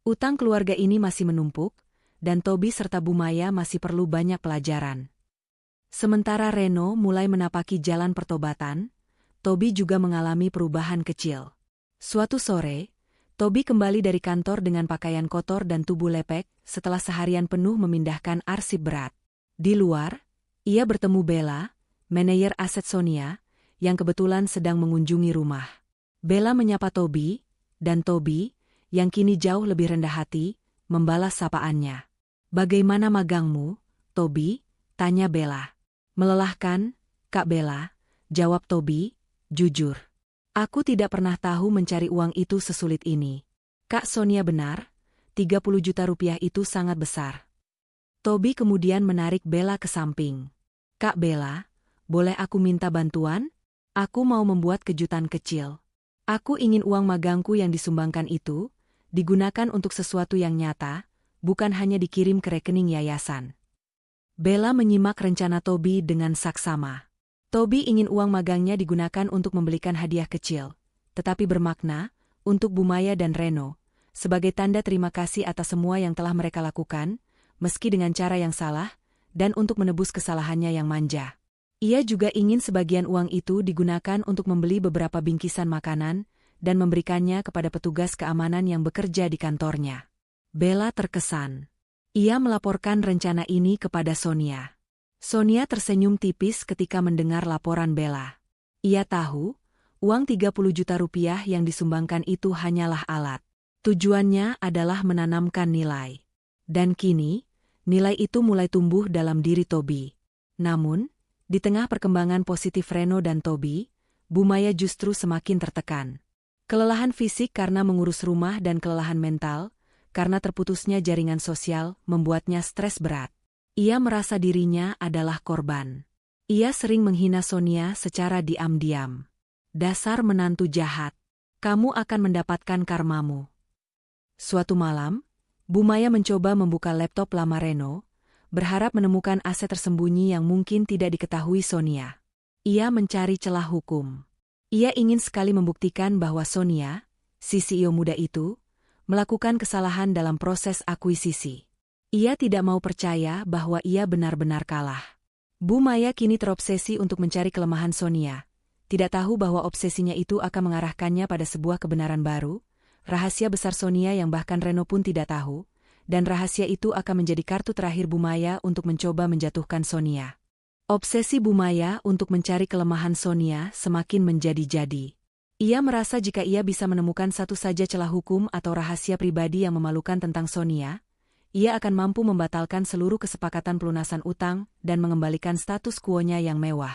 Speaker 1: Utang keluarga ini masih menumpuk, dan Toby serta Bu Maya masih perlu banyak pelajaran. Sementara Reno mulai menapaki jalan pertobatan, Toby juga mengalami perubahan kecil. Suatu sore, Toby kembali dari kantor dengan pakaian kotor dan tubuh lepek setelah seharian penuh memindahkan arsip berat. Di luar, ia bertemu Bella, manajer aset Sonia, yang kebetulan sedang mengunjungi rumah. Bella menyapa Toby, dan Toby, yang kini jauh lebih rendah hati, membalas sapaannya. "Bagaimana magangmu, Toby?" tanya Bella. "Melelahkan, Kak Bella," jawab Toby, "jujur. Aku tidak pernah tahu mencari uang itu sesulit ini." "Kak Sonia benar, 30 juta rupiah itu sangat besar." Toby kemudian menarik Bella ke samping. "Kak Bella, boleh aku minta bantuan? Aku mau membuat kejutan kecil. Aku ingin uang magangku yang disumbangkan itu digunakan untuk sesuatu yang nyata, bukan hanya dikirim ke rekening yayasan." Bella menyimak rencana Toby dengan saksama. Toby ingin uang magangnya digunakan untuk membelikan hadiah kecil, tetapi bermakna, untuk Bu Maya dan Reno, sebagai tanda terima kasih atas semua yang telah mereka lakukan, meski dengan cara yang salah, dan untuk menebus kesalahannya yang manja. Ia juga ingin sebagian uang itu digunakan untuk membeli beberapa bingkisan makanan dan memberikannya kepada petugas keamanan yang bekerja di kantornya. Bella terkesan. Ia melaporkan rencana ini kepada Sonia. Sonia tersenyum tipis ketika mendengar laporan Bella. Ia tahu, uang 30 juta rupiah yang disumbangkan itu hanyalah alat. Tujuannya adalah menanamkan nilai. Dan kini, nilai itu mulai tumbuh dalam diri Toby. Namun, di tengah perkembangan positif Reno dan Toby, Bu Maya justru semakin tertekan. Kelelahan fisik karena mengurus rumah dan kelelahan mental, karena terputusnya jaringan sosial, membuatnya stres berat. Ia merasa dirinya adalah korban. Ia sering menghina Sonia secara diam-diam. "Dasar menantu jahat. Kamu akan mendapatkan karmamu." Suatu malam, Bu Maya mencoba membuka laptop lama Reno, berharap menemukan aset tersembunyi yang mungkin tidak diketahui Sonia. Ia mencari celah hukum. Ia ingin sekali membuktikan bahwa Sonia, si CEO muda itu, melakukan kesalahan dalam proses akuisisi. Ia tidak mau percaya bahwa ia benar-benar kalah. Bu Maya kini terobsesi untuk mencari kelemahan Sonia. Tidak tahu bahwa obsesinya itu akan mengarahkannya pada sebuah kebenaran baru, rahasia besar Sonia yang bahkan Reno pun tidak tahu, dan rahasia itu akan menjadi kartu terakhir Bu Maya untuk mencoba menjatuhkan Sonia. Obsesi Bu Maya untuk mencari kelemahan Sonia semakin menjadi-jadi. Ia merasa jika ia bisa menemukan satu saja celah hukum atau rahasia pribadi yang memalukan tentang Sonia, ia akan mampu membatalkan seluruh kesepakatan pelunasan utang dan mengembalikan status quo-nya yang mewah.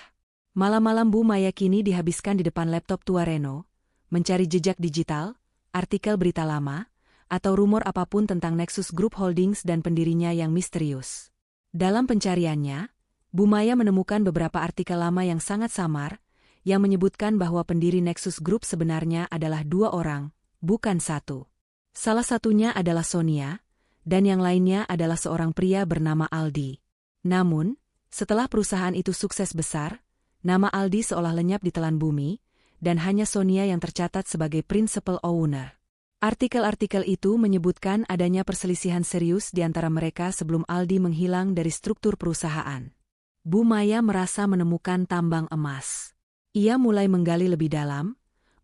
Speaker 1: Malam-malam Bu Maya kini dihabiskan di depan laptop tua Reno, mencari jejak digital, artikel berita lama, atau rumor apapun tentang Nexus Group Holdings dan pendirinya yang misterius. Dalam pencariannya, Bu Maya menemukan beberapa artikel lama yang sangat samar, yang menyebutkan bahwa pendiri Nexus Group sebenarnya adalah 2 orang, bukan 1. Salah satunya adalah Sonia, dan yang lainnya adalah seorang pria bernama Aldi. Namun, setelah perusahaan itu sukses besar, nama Aldi seolah lenyap di telan bumi, dan hanya Sonia yang tercatat sebagai principal owner. Artikel-artikel itu menyebutkan adanya perselisihan serius di antara mereka sebelum Aldi menghilang dari struktur perusahaan. Bu Maya merasa menemukan tambang emas. Ia mulai menggali lebih dalam,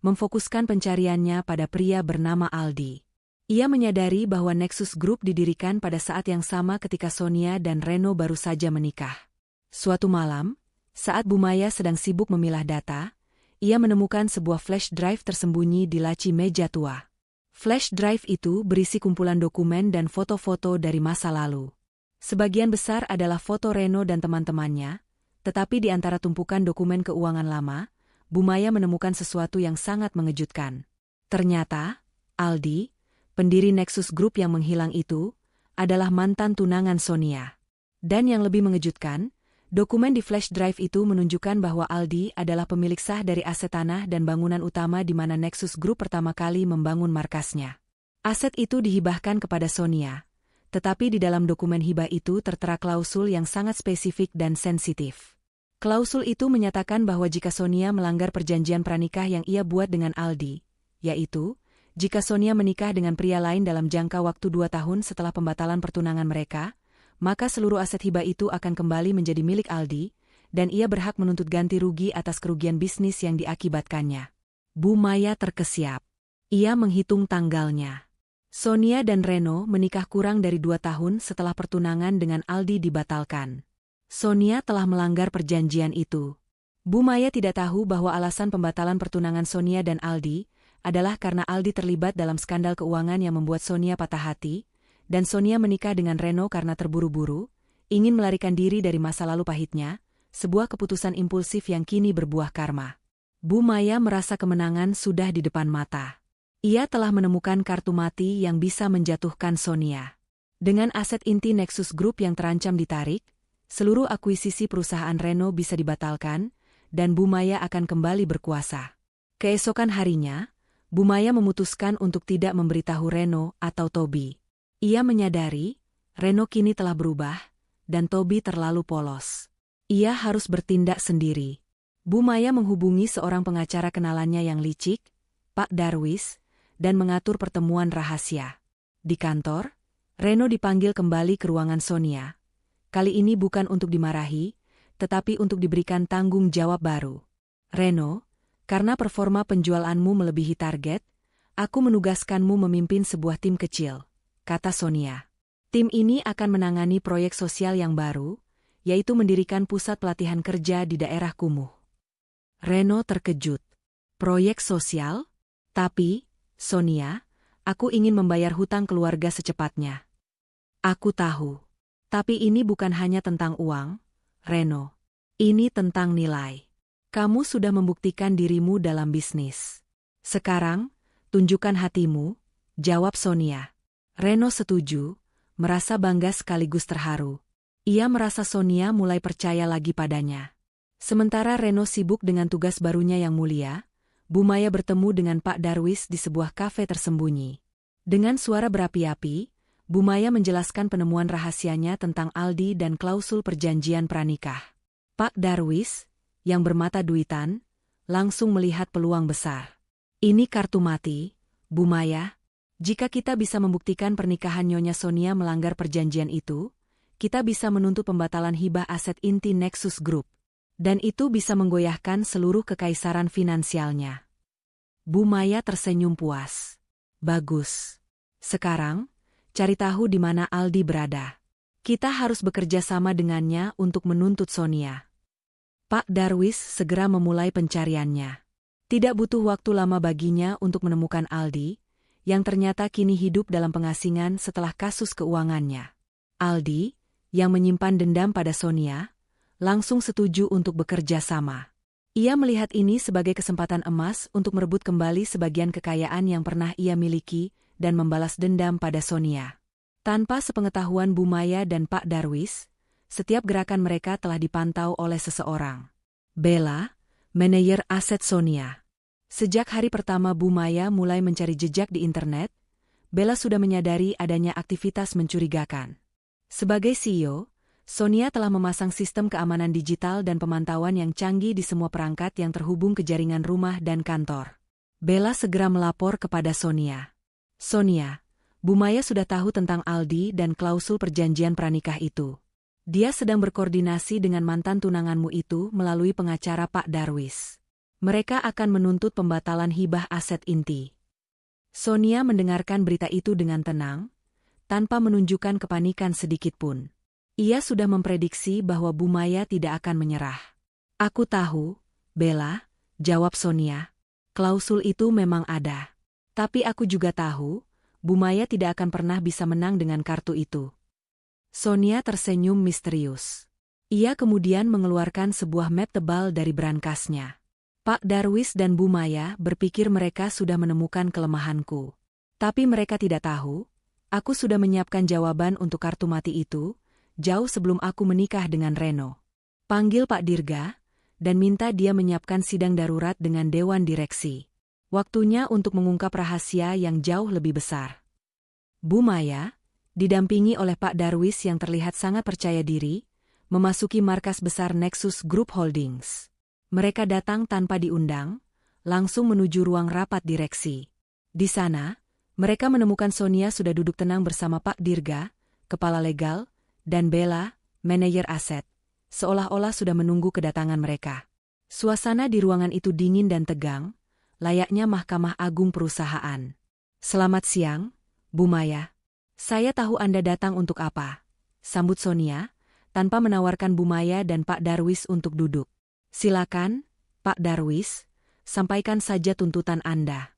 Speaker 1: memfokuskan pencariannya pada pria bernama Aldi. Ia menyadari bahwa Nexus Group didirikan pada saat yang sama ketika Sonia dan Reno baru saja menikah. Suatu malam, saat Bu Maya sedang sibuk memilah data, ia menemukan sebuah flash drive tersembunyi di laci meja tua. Flash drive itu berisi kumpulan dokumen dan foto-foto dari masa lalu. Sebagian besar adalah foto Reno dan teman-temannya, tetapi di antara tumpukan dokumen keuangan lama, Bu Maya menemukan sesuatu yang sangat mengejutkan. Ternyata, Aldi, pendiri Nexus Group yang menghilang itu, adalah mantan tunangan Sonia. Dan yang lebih mengejutkan, dokumen di flash drive itu menunjukkan bahwa Aldi adalah pemilik sah dari aset tanah dan bangunan utama di mana Nexus Group pertama kali membangun markasnya. Aset itu dihibahkan kepada Sonia, tetapi di dalam dokumen hibah itu tertera klausul yang sangat spesifik dan sensitif. Klausul itu menyatakan bahwa jika Sonia melanggar perjanjian pranikah yang ia buat dengan Aldi, yaitu, Jika Sonia menikah dengan pria lain dalam jangka waktu 2 tahun setelah pembatalan pertunangan mereka, maka seluruh aset hibah itu akan kembali menjadi milik Aldi, dan ia berhak menuntut ganti rugi atas kerugian bisnis yang diakibatkannya. Bu Maya terkesiap. Ia menghitung tanggalnya. Sonia dan Reno menikah kurang dari 2 tahun setelah pertunangan dengan Aldi dibatalkan. Sonia telah melanggar perjanjian itu. Bu Maya tidak tahu bahwa alasan pembatalan pertunangan Sonia dan Aldi adalah karena Aldi terlibat dalam skandal keuangan yang membuat Sonia patah hati, dan Sonia menikah dengan Reno karena terburu-buru, ingin melarikan diri dari masa lalu pahitnya, sebuah keputusan impulsif yang kini berbuah karma. Bu Maya merasa kemenangan sudah di depan mata. Ia telah menemukan kartu mati yang bisa menjatuhkan Sonia. Dengan aset inti Nexus Group yang terancam ditarik, seluruh akuisisi perusahaan Reno bisa dibatalkan, dan Bu Maya akan kembali berkuasa. Keesokan harinya, Bu Maya memutuskan untuk tidak memberitahu Reno atau Toby. Ia menyadari, Reno kini telah berubah, dan Toby terlalu polos. Ia harus bertindak sendiri. Bu Maya menghubungi seorang pengacara kenalannya yang licik, Pak Darwis, dan mengatur pertemuan rahasia. Di kantor, Reno dipanggil kembali ke ruangan Sonia. Kali ini bukan untuk dimarahi, tetapi untuk diberikan tanggung jawab baru. Reno, karena performa penjualanmu melebihi target, aku menugaskanmu memimpin sebuah tim kecil, kata Sonia. Tim ini akan menangani proyek sosial yang baru, yaitu mendirikan pusat pelatihan kerja di daerah kumuh. Reno terkejut. Proyek sosial? Tapi, Sonia, aku ingin membayar hutang keluarga secepatnya. Aku tahu. Tapi ini bukan hanya tentang uang, Reno. Ini tentang nilai. Kamu sudah membuktikan dirimu dalam bisnis. Sekarang, tunjukkan hatimu, jawab Sonia. Reno setuju, merasa bangga sekaligus terharu. Ia merasa Sonia mulai percaya lagi padanya. Sementara Reno sibuk dengan tugas barunya yang mulia, Bu Maya bertemu dengan Pak Darwis di sebuah kafe tersembunyi. Dengan suara berapi-api, Bu Maya menjelaskan penemuan rahasianya tentang Aldi dan klausul perjanjian pranikah. Pak Darwis, yang bermata duitan, langsung melihat peluang besar. Ini kartu mati, Bu Maya. Jika kita bisa membuktikan pernikahan Nyonya Sonia melanggar perjanjian itu, kita bisa menuntut pembatalan hibah aset inti Nexus Group. Dan itu bisa menggoyahkan seluruh kekaisaran finansialnya. Bu Maya tersenyum puas. Bagus. Sekarang, cari tahu di mana Aldi berada. Kita harus bekerja sama dengannya untuk menuntut Sonia. Pak Darwis segera memulai pencariannya. Tidak butuh waktu lama baginya untuk menemukan Aldi, yang ternyata kini hidup dalam pengasingan setelah kasus keuangannya. Aldi, yang menyimpan dendam pada Sonia, langsung setuju untuk bekerja sama. Ia melihat ini sebagai kesempatan emas untuk merebut kembali sebagian kekayaan yang pernah ia miliki dan membalas dendam pada Sonia. Tanpa sepengetahuan Bu Maya dan Pak Darwis, setiap gerakan mereka telah dipantau oleh seseorang. Bella, manajer aset Sonia. Sejak hari pertama Bu Maya mulai mencari jejak di internet, Bella sudah menyadari adanya aktivitas mencurigakan. Sebagai CEO, Sonia telah memasang sistem keamanan digital dan pemantauan yang canggih di semua perangkat yang terhubung ke jaringan rumah dan kantor. Bella segera melapor kepada Sonia. Sonia, Bu Maya sudah tahu tentang Aldi dan klausul perjanjian pranikah itu. Dia sedang berkoordinasi dengan mantan tunanganmu itu melalui pengacara Pak Darwis. Mereka akan menuntut pembatalan hibah aset inti. Sonia mendengarkan berita itu dengan tenang, tanpa menunjukkan kepanikan sedikitpun. Ia sudah memprediksi bahwa Bu Maya tidak akan menyerah. Aku tahu, Bella, jawab Sonia. Klausul itu memang ada. Tapi aku juga tahu, Bu Maya tidak akan pernah bisa menang dengan kartu itu. Sonia tersenyum misterius. Ia kemudian mengeluarkan sebuah map tebal dari brankasnya. Pak Darwis dan Bu Maya berpikir mereka sudah menemukan kelemahanku. Tapi mereka tidak tahu, aku sudah menyiapkan jawaban untuk kartu mati itu, jauh sebelum aku menikah dengan Reno. Panggil Pak Dirga, dan minta dia menyiapkan sidang darurat dengan Dewan Direksi. Waktunya untuk mengungkap rahasia yang jauh lebih besar. Bu Maya, didampingi oleh Pak Darwis yang terlihat sangat percaya diri, memasuki markas besar Nexus Group Holdings. Mereka datang tanpa diundang, langsung menuju ruang rapat direksi. Di sana, mereka menemukan Sonia sudah duduk tenang bersama Pak Dirga, kepala legal, dan Bella, manajer aset, seolah-olah sudah menunggu kedatangan mereka. Suasana di ruangan itu dingin dan tegang, layaknya Mahkamah Agung perusahaan. "Selamat siang, Bu Maya. Saya tahu Anda datang untuk apa?" sambut Sonia, tanpa menawarkan Bu Maya dan Pak Darwis untuk duduk. "Silakan, Pak Darwis, sampaikan saja tuntutan Anda."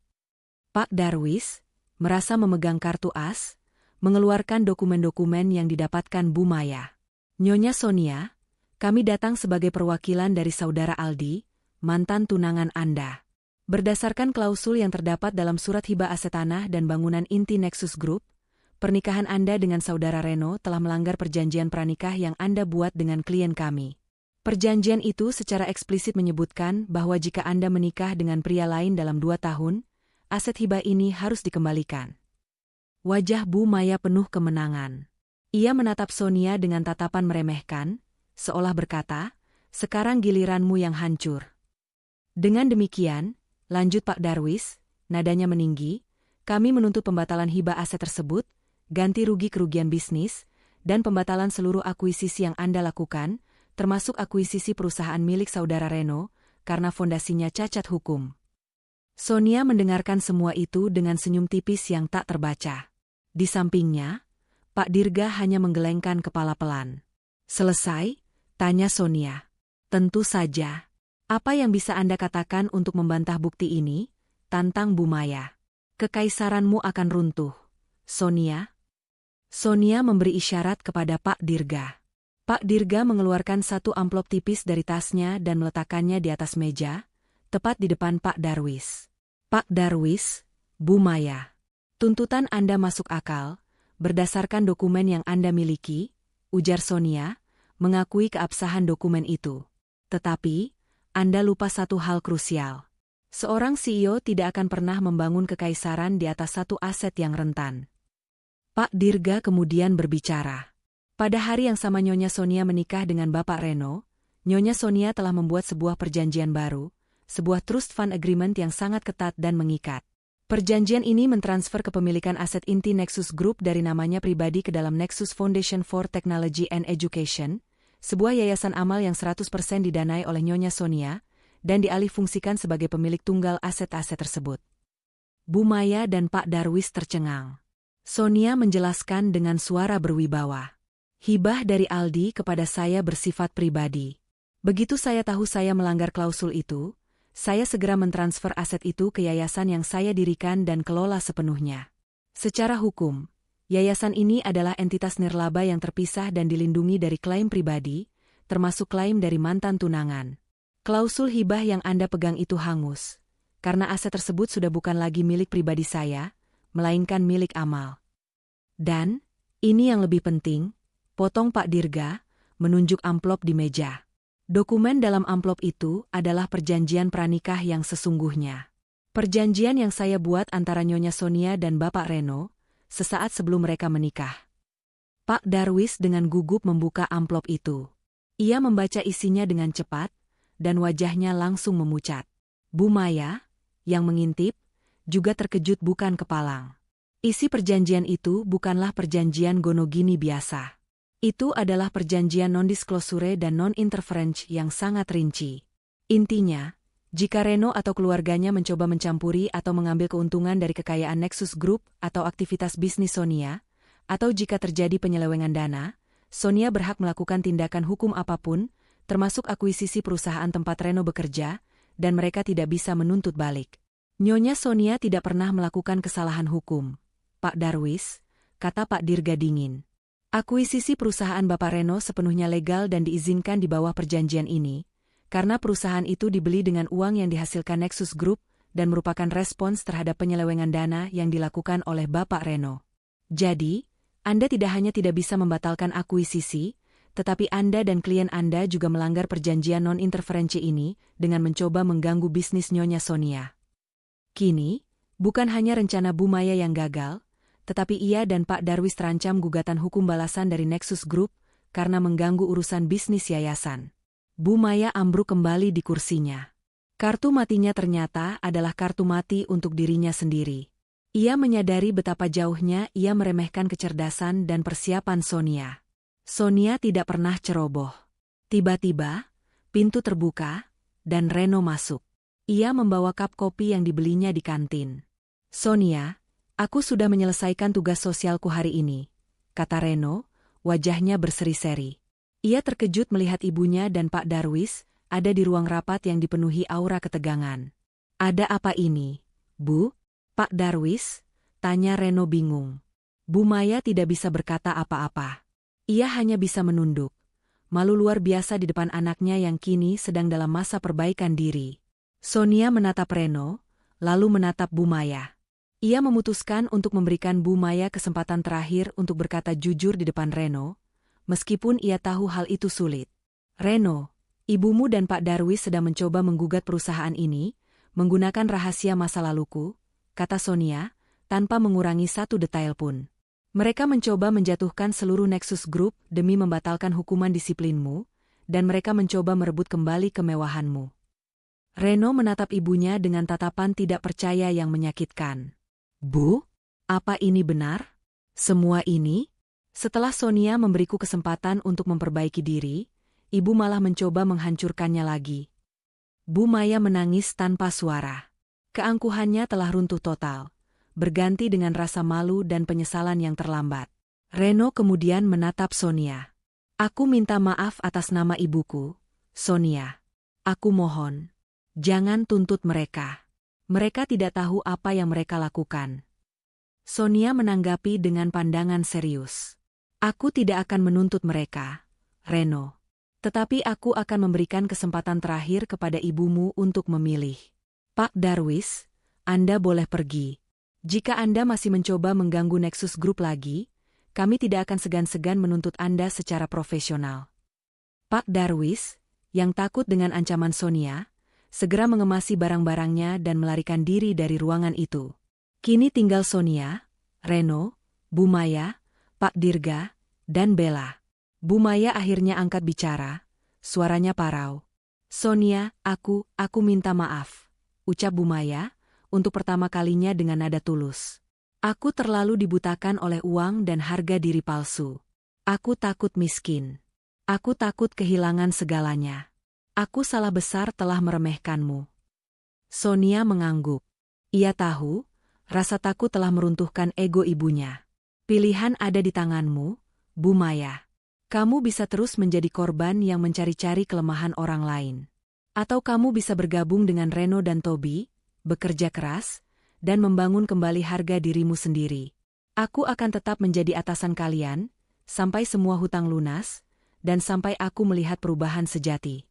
Speaker 1: Pak Darwis merasa memegang kartu as, mengeluarkan dokumen-dokumen yang didapatkan Bu Maya. "Nyonya Sonia, kami datang sebagai perwakilan dari Saudara Aldi, mantan tunangan Anda. Berdasarkan klausul yang terdapat dalam surat hibah aset tanah dan bangunan inti Nexus Group, pernikahan Anda dengan Saudara Reno telah melanggar perjanjian pranikah yang Anda buat dengan klien kami. Perjanjian itu secara eksplisit menyebutkan bahwa jika Anda menikah dengan pria lain dalam 2 tahun, aset hibah ini harus dikembalikan." Wajah Bu Maya penuh kemenangan. Ia menatap Sonia dengan tatapan meremehkan, seolah berkata, "Sekarang giliranmu yang hancur." "Dengan demikian," lanjut Pak Darwis, nadanya meninggi, "kami menuntut pembatalan hibah aset tersebut, ganti rugi kerugian bisnis, dan pembatalan seluruh akuisisi yang Anda lakukan, termasuk akuisisi perusahaan milik Saudara Reno, karena fondasinya cacat hukum." Sonia mendengarkan semua itu dengan senyum tipis yang tak terbaca. Di sampingnya, Pak Dirga hanya menggelengkan kepala pelan. "Selesai?" tanya Sonia. "Tentu saja. Apa yang bisa Anda katakan untuk membantah bukti ini?" tantang Bu Maya. "Kekaisaranmu akan runtuh, Sonia." Sonia memberi isyarat kepada Pak Dirga. Pak Dirga mengeluarkan satu amplop tipis dari tasnya dan meletakkannya di atas meja, tepat di depan Pak Darwis. "Pak Darwis, Bu Maya, tuntutan Anda masuk akal, berdasarkan dokumen yang Anda miliki," ujar Sonia, mengakui keabsahan dokumen itu. "Tetapi, Anda lupa satu hal krusial. Seorang CEO tidak akan pernah membangun kekaisaran di atas satu aset yang rentan." Pak Dirga kemudian berbicara. "Pada hari yang sama Nyonya Sonia menikah dengan Bapak Reno, Nyonya Sonia telah membuat sebuah perjanjian baru, sebuah trust fund agreement yang sangat ketat dan mengikat. Perjanjian ini mentransfer kepemilikan aset inti Nexus Group dari namanya pribadi ke dalam Nexus Foundation for Technology and Education, sebuah yayasan amal yang 100% didanai oleh Nyonya Sonia, dan dialihfungsikan sebagai pemilik tunggal aset-aset tersebut." Bu Maya dan Pak Darwis tercengang. Sonia menjelaskan dengan suara berwibawa. "Hibah dari Aldi kepada saya bersifat pribadi. Begitu saya tahu saya melanggar klausul itu, saya segera mentransfer aset itu ke yayasan yang saya dirikan dan kelola sepenuhnya. Secara hukum, yayasan ini adalah entitas nirlaba yang terpisah dan dilindungi dari klaim pribadi, termasuk klaim dari mantan tunangan. Klausul hibah yang Anda pegang itu hangus, karena aset tersebut sudah bukan lagi milik pribadi saya, melainkan milik amal. Dan, ini yang lebih penting, potong Pak Dirga, menunjuk amplop di meja. Dokumen dalam amplop itu adalah perjanjian pranikah yang sesungguhnya. Perjanjian yang saya buat antara Nyonya Sonia dan Bapak Reno, sesaat sebelum mereka menikah." Pak Darwis dengan gugup membuka amplop itu. Ia membaca isinya dengan cepat, dan wajahnya langsung memucat. Bu Maya, yang mengintip, juga terkejut bukan kepalang. Isi perjanjian itu bukanlah perjanjian gonogini biasa. Itu adalah perjanjian non-disclosure dan non-interference yang sangat rinci. Intinya, jika Reno atau keluarganya mencoba mencampuri atau mengambil keuntungan dari kekayaan Nexus Group atau aktivitas bisnis Sonia, atau jika terjadi penyelewengan dana, Sonia berhak melakukan tindakan hukum apapun, termasuk akuisisi perusahaan tempat Reno bekerja, dan mereka tidak bisa menuntut balik. Nyonya Sonia tidak pernah melakukan kesalahan hukum, Pak Darwis, kata Pak Dirga dingin. Akuisisi perusahaan Bapak Reno sepenuhnya legal dan diizinkan di bawah perjanjian ini, karena perusahaan itu dibeli dengan uang yang dihasilkan Nexus Group dan merupakan respons terhadap penyelewengan dana yang dilakukan oleh Bapak Reno. Jadi, Anda tidak hanya tidak bisa membatalkan akuisisi, tetapi Anda dan klien Anda juga melanggar perjanjian non-interferensi ini dengan mencoba mengganggu bisnis Nyonya Sonia. Kini, bukan hanya rencana Bu Maya yang gagal, tetapi ia dan Pak Darwis terancam gugatan hukum balasan dari Nexus Group karena mengganggu urusan bisnis yayasan. Bu Maya ambruk kembali di kursinya. Kartu matinya ternyata adalah kartu mati untuk dirinya sendiri. Ia menyadari betapa jauhnya ia meremehkan kecerdasan dan persiapan Sonia. Sonia tidak pernah ceroboh. Tiba-tiba, pintu terbuka, dan Reno masuk. Ia membawa cup kopi yang dibelinya di kantin. "Sonia, aku sudah menyelesaikan tugas sosialku hari ini," kata Reno, wajahnya berseri-seri. Ia terkejut melihat ibunya dan Pak Darwis ada di ruang rapat yang dipenuhi aura ketegangan. "Ada apa ini, Bu?" "Pak Darwis?" tanya Reno bingung. Bu Maya tidak bisa berkata apa-apa. Ia hanya bisa menunduk. Malu luar biasa di depan anaknya yang kini sedang dalam masa perbaikan diri. Sonia menatap Reno, lalu menatap Bu Maya. Ia memutuskan untuk memberikan Bu Maya kesempatan terakhir untuk berkata jujur di depan Reno, meskipun ia tahu hal itu sulit. "Reno, ibumu dan Pak Darwis sedang mencoba menggugat perusahaan ini, menggunakan rahasia masa laluku," kata Sonia, tanpa mengurangi satu detail pun. "Mereka mencoba menjatuhkan seluruh Nexus Group demi membatalkan hukuman disiplinmu, dan mereka mencoba merebut kembali kemewahanmu." Reno menatap ibunya dengan tatapan tidak percaya yang menyakitkan. "Bu, apa ini benar? Semua ini?" Setelah Sonia memberiku kesempatan untuk memperbaiki diri, ibu malah mencoba menghancurkannya lagi. Bu Maya menangis tanpa suara. Keangkuhannya telah runtuh total, berganti dengan rasa malu dan penyesalan yang terlambat. Reno kemudian menatap Sonia. "Aku minta maaf atas nama ibuku, Sonia. Aku mohon, jangan tuntut mereka. Mereka tidak tahu apa yang mereka lakukan." Sonia menanggapi dengan pandangan serius. "Aku tidak akan menuntut mereka, Reno. Tetapi aku akan memberikan kesempatan terakhir kepada ibumu untuk memilih. Pak Darwis, Anda boleh pergi. Jika Anda masih mencoba mengganggu Nexus Group lagi, kami tidak akan segan-segan menuntut Anda secara profesional." Pak Darwis, yang takut dengan ancaman Sonia, segera mengemasi barang-barangnya dan melarikan diri dari ruangan itu. Kini tinggal Sonia, Reno, Bu Maya, Pak Dirga, dan Bella. Bu Maya akhirnya angkat bicara, suaranya parau. "Sonia, aku minta maaf," ucap Bu Maya, untuk pertama kalinya dengan nada tulus. "Aku terlalu dibutakan oleh uang dan harga diri palsu. Aku takut miskin. Aku takut kehilangan segalanya. Aku salah besar telah meremehkanmu." Sonia mengangguk. Ia tahu, rasa takut telah meruntuhkan ego ibunya. "Pilihan ada di tanganmu, Bu Maya. Kamu bisa terus menjadi korban yang mencari-cari kelemahan orang lain. Atau kamu bisa bergabung dengan Reno dan Toby, bekerja keras, dan membangun kembali harga dirimu sendiri. Aku akan tetap menjadi atasan kalian, sampai semua hutang lunas, dan sampai aku melihat perubahan sejati."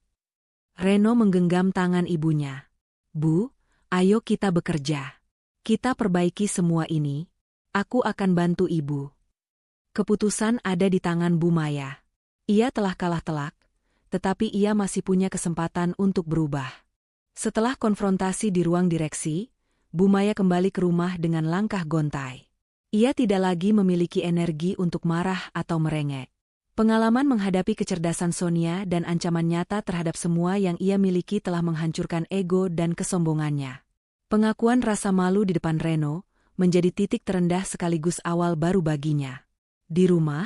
Speaker 1: Reno menggenggam tangan ibunya. "Bu, ayo kita bekerja. Kita perbaiki semua ini. Aku akan bantu ibu." Keputusan ada di tangan Bu Maya. Ia telah kalah telak, tetapi ia masih punya kesempatan untuk berubah. Setelah konfrontasi di ruang direksi, Bu Maya kembali ke rumah dengan langkah gontai. Ia tidak lagi memiliki energi untuk marah atau merengek. Pengalaman menghadapi kecerdasan Sonia dan ancaman nyata terhadap semua yang ia miliki telah menghancurkan ego dan kesombongannya. Pengakuan rasa malu di depan Reno menjadi titik terendah sekaligus awal baru baginya. Di rumah,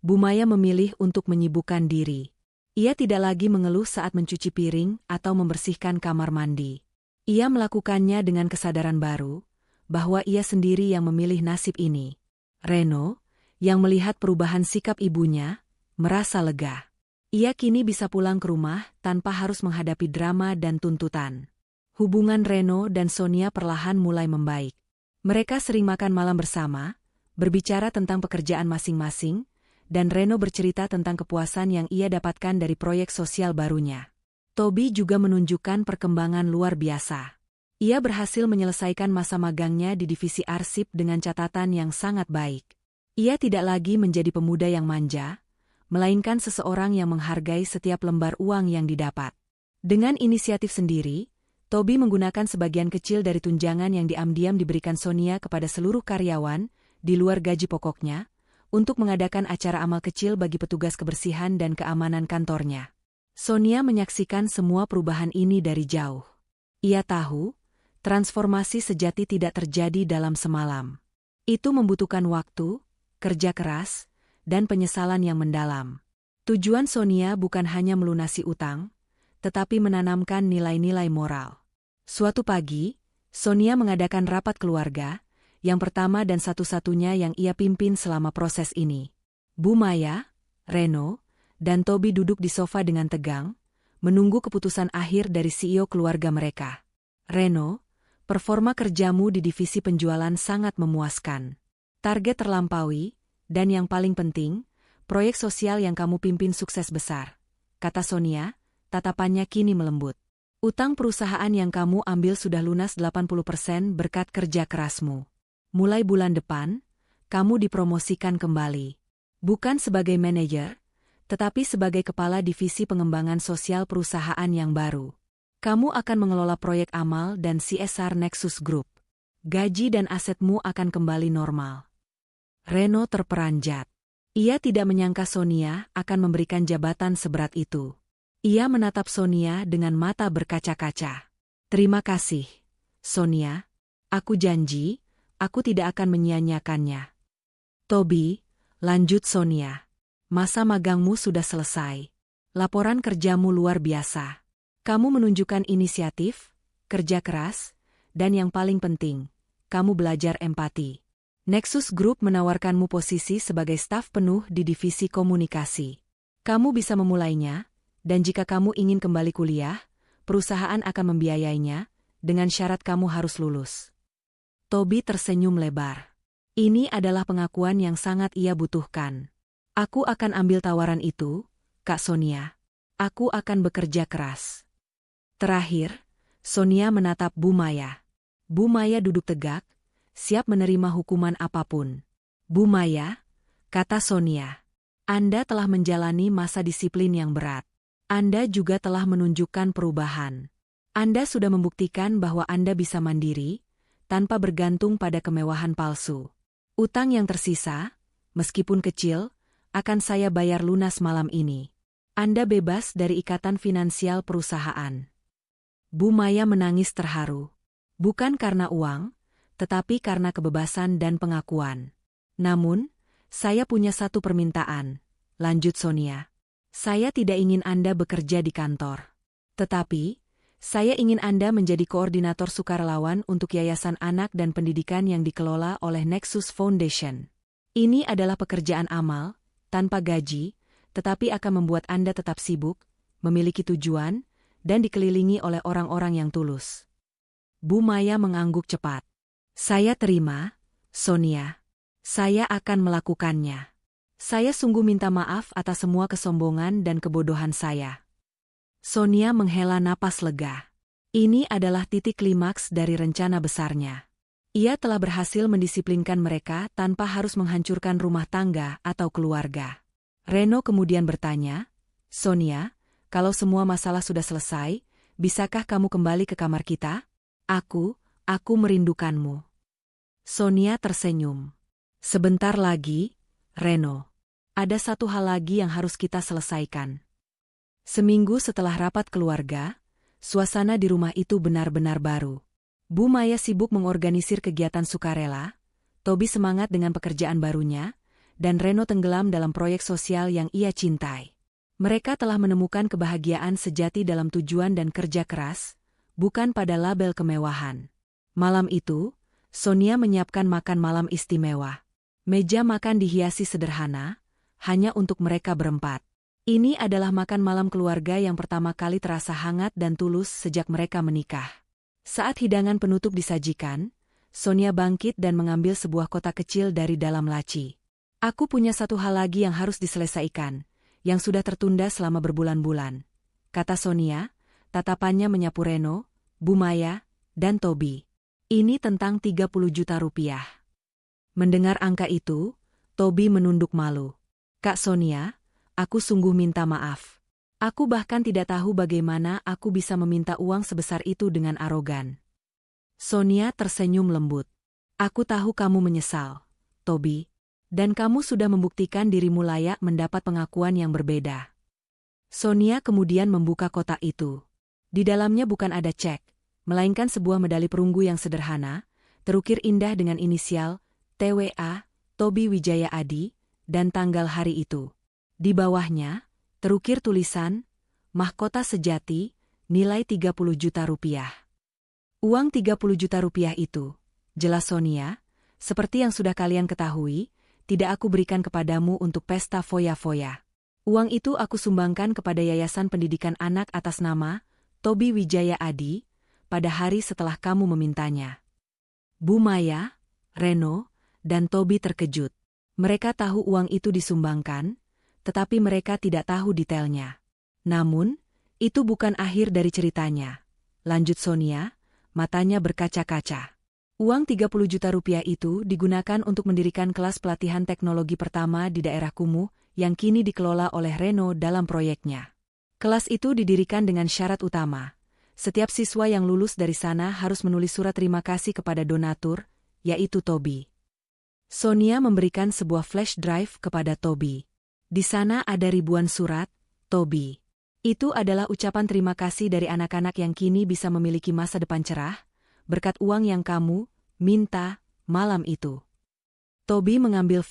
Speaker 1: Bu Maya memilih untuk menyibukkan diri. Ia tidak lagi mengeluh saat mencuci piring atau membersihkan kamar mandi. Ia melakukannya dengan kesadaran baru, bahwa ia sendiri yang memilih nasib ini. Reno, yang melihat perubahan sikap ibunya, merasa lega. Ia kini bisa pulang ke rumah tanpa harus menghadapi drama dan tuntutan. Hubungan Reno dan Sonia perlahan mulai membaik. Mereka sering makan malam bersama, berbicara tentang pekerjaan masing-masing, dan Reno bercerita tentang kepuasan yang ia dapatkan dari proyek sosial barunya. Toby juga menunjukkan perkembangan luar biasa. Ia berhasil menyelesaikan masa magangnya di divisi arsip dengan catatan yang sangat baik. Ia tidak lagi menjadi pemuda yang manja, melainkan seseorang yang menghargai setiap lembar uang yang didapat. Dengan inisiatif sendiri, Toby menggunakan sebagian kecil dari tunjangan yang diam-diam diberikan Sonia kepada seluruh karyawan, di luar gaji pokoknya, untuk mengadakan acara amal kecil bagi petugas kebersihan dan keamanan kantornya. Sonia menyaksikan semua perubahan ini dari jauh. Ia tahu, Transformasi sejati tidak terjadi dalam semalam. Itu membutuhkan waktu, kerja keras, dan penyesalan yang mendalam. Tujuan Sonia bukan hanya melunasi utang, tetapi menanamkan nilai-nilai moral. Suatu pagi, Sonia mengadakan rapat keluarga, yang pertama dan satu-satunya yang ia pimpin selama proses ini. Bu Maya, Reno, dan Toby duduk di sofa dengan tegang, menunggu keputusan akhir dari CEO keluarga mereka. Reno, performa kerjamu di divisi penjualan sangat memuaskan. Target terlampaui, dan yang paling penting, proyek sosial yang kamu pimpin sukses besar, kata Sonia, tatapannya kini melembut. Utang perusahaan yang kamu ambil sudah lunas 80% berkat kerja kerasmu. Mulai bulan depan, kamu dipromosikan kembali. Bukan sebagai manajer, tetapi sebagai kepala divisi pengembangan sosial perusahaan yang baru. Kamu akan mengelola proyek amal dan CSR Nexus Group. Gaji dan asetmu akan kembali normal. Reno terperanjat. Ia tidak menyangka Sonia akan memberikan jabatan seberat itu. Ia menatap Sonia dengan mata berkaca-kaca. Terima kasih, Sonia. Aku janji, aku tidak akan menyia-nyiakannya. Toby, lanjut Sonia. Masa magangmu sudah selesai. Laporan kerjamu luar biasa. Kamu menunjukkan inisiatif, kerja keras, dan yang paling penting, kamu belajar empati. Nexus Group menawarkanmu posisi sebagai staf penuh di divisi komunikasi. Kamu bisa memulainya, dan jika kamu ingin kembali kuliah, perusahaan akan membiayainya, dengan syarat kamu harus lulus. Toby tersenyum lebar. Ini adalah pengakuan yang sangat ia butuhkan. Aku akan ambil tawaran itu, Kak Sonia. Aku akan bekerja keras. Terakhir, Sonia menatap Bu Maya. Bu Maya duduk tegak, siap menerima hukuman apapun. Bu Maya, kata Sonia, Anda telah menjalani masa disiplin yang berat. Anda juga telah menunjukkan perubahan. Anda sudah membuktikan bahwa Anda bisa mandiri, tanpa bergantung pada kemewahan palsu. Utang yang tersisa, meskipun kecil, akan saya bayar lunas malam ini. Anda bebas dari ikatan finansial perusahaan. Bu Maya menangis terharu. Bukan karena uang, tetapi karena kebebasan dan pengakuan. Namun, saya punya satu permintaan, lanjut Sonia. Saya tidak ingin Anda bekerja di kantor. Tetapi, saya ingin Anda menjadi koordinator sukarelawan untuk Yayasan Anak dan Pendidikan yang dikelola oleh Nexus Foundation. Ini adalah pekerjaan amal, tanpa gaji, tetapi akan membuat Anda tetap sibuk, memiliki tujuan, dan dikelilingi oleh orang-orang yang tulus. Bu Maya mengangguk cepat. Saya terima, Sonia. Saya akan melakukannya. Saya sungguh minta maaf atas semua kesombongan dan kebodohan saya. Sonia menghela napas lega. Ini adalah titik klimaks dari rencana besarnya. Ia telah berhasil mendisiplinkan mereka tanpa harus menghancurkan rumah tangga atau keluarga. Reno kemudian bertanya, Sonia, kalau semua masalah sudah selesai, bisakah kamu kembali ke kamar kita? Aku merindukanmu. Sonia tersenyum. Sebentar lagi, Reno. Ada satu hal lagi yang harus kita selesaikan. Seminggu setelah rapat keluarga, suasana di rumah itu benar-benar baru. Bu Maya sibuk mengorganisir kegiatan sukarela, Toby semangat dengan pekerjaan barunya, dan Reno tenggelam dalam proyek sosial yang ia cintai. Mereka telah menemukan kebahagiaan sejati dalam tujuan dan kerja keras, bukan pada label kemewahan. Malam itu, Sonia menyiapkan makan malam istimewa. Meja makan dihiasi sederhana, hanya untuk mereka berempat. Ini adalah makan malam keluarga yang pertama kali terasa hangat dan tulus sejak mereka menikah. Saat hidangan penutup disajikan, Sonia bangkit dan mengambil sebuah kotak kecil dari dalam laci. Aku punya satu hal lagi yang harus diselesaikan, yang sudah tertunda selama berbulan-bulan, kata Sonia, tatapannya menyapu Reno, Bu Maya, dan Toby. Ini tentang 30 juta rupiah. Mendengar angka itu, Toby menunduk malu. Kak Sonia, aku sungguh minta maaf. Aku bahkan tidak tahu bagaimana aku bisa meminta uang sebesar itu dengan arogan. Sonia tersenyum lembut. Aku tahu kamu menyesal, Toby. Dan kamu sudah membuktikan dirimu layak mendapat pengakuan yang berbeda. Sonia kemudian membuka kotak itu. Di dalamnya bukan ada cek, melainkan sebuah medali perunggu yang sederhana, terukir indah dengan inisial, TWA, Toby Wijaya Adi, dan tanggal hari itu. Di bawahnya, terukir tulisan, mahkota sejati, nilai 30 juta rupiah. Uang 30 juta rupiah itu, jelas Sonia, seperti yang sudah kalian ketahui, tidak aku berikan kepadamu untuk pesta foya-foya. Uang itu aku sumbangkan kepada Yayasan Pendidikan Anak atas nama Toby Wijaya Adi, pada hari setelah kamu memintanya. Bu Maya, Reno, dan Toby terkejut. Mereka tahu uang itu disumbangkan, tetapi mereka tidak tahu detailnya. Namun, itu bukan akhir dari ceritanya. Lanjut Sonia, matanya berkaca-kaca. Uang 30 juta rupiah itu digunakan untuk mendirikan kelas pelatihan teknologi pertama di daerah kumuh yang kini dikelola oleh Reno dalam proyeknya. Kelas itu didirikan dengan syarat utama. Setiap siswa yang lulus dari sana harus menulis surat terima kasih kepada donatur, yaitu Toby. Sonia memberikan sebuah flash drive kepada Toby. Di sana ada ribuan surat, Toby. Itu adalah ucapan terima kasih dari anak-anak yang kini bisa memiliki masa depan cerah, berkat uang yang kamu minta malam itu. Toby mengambil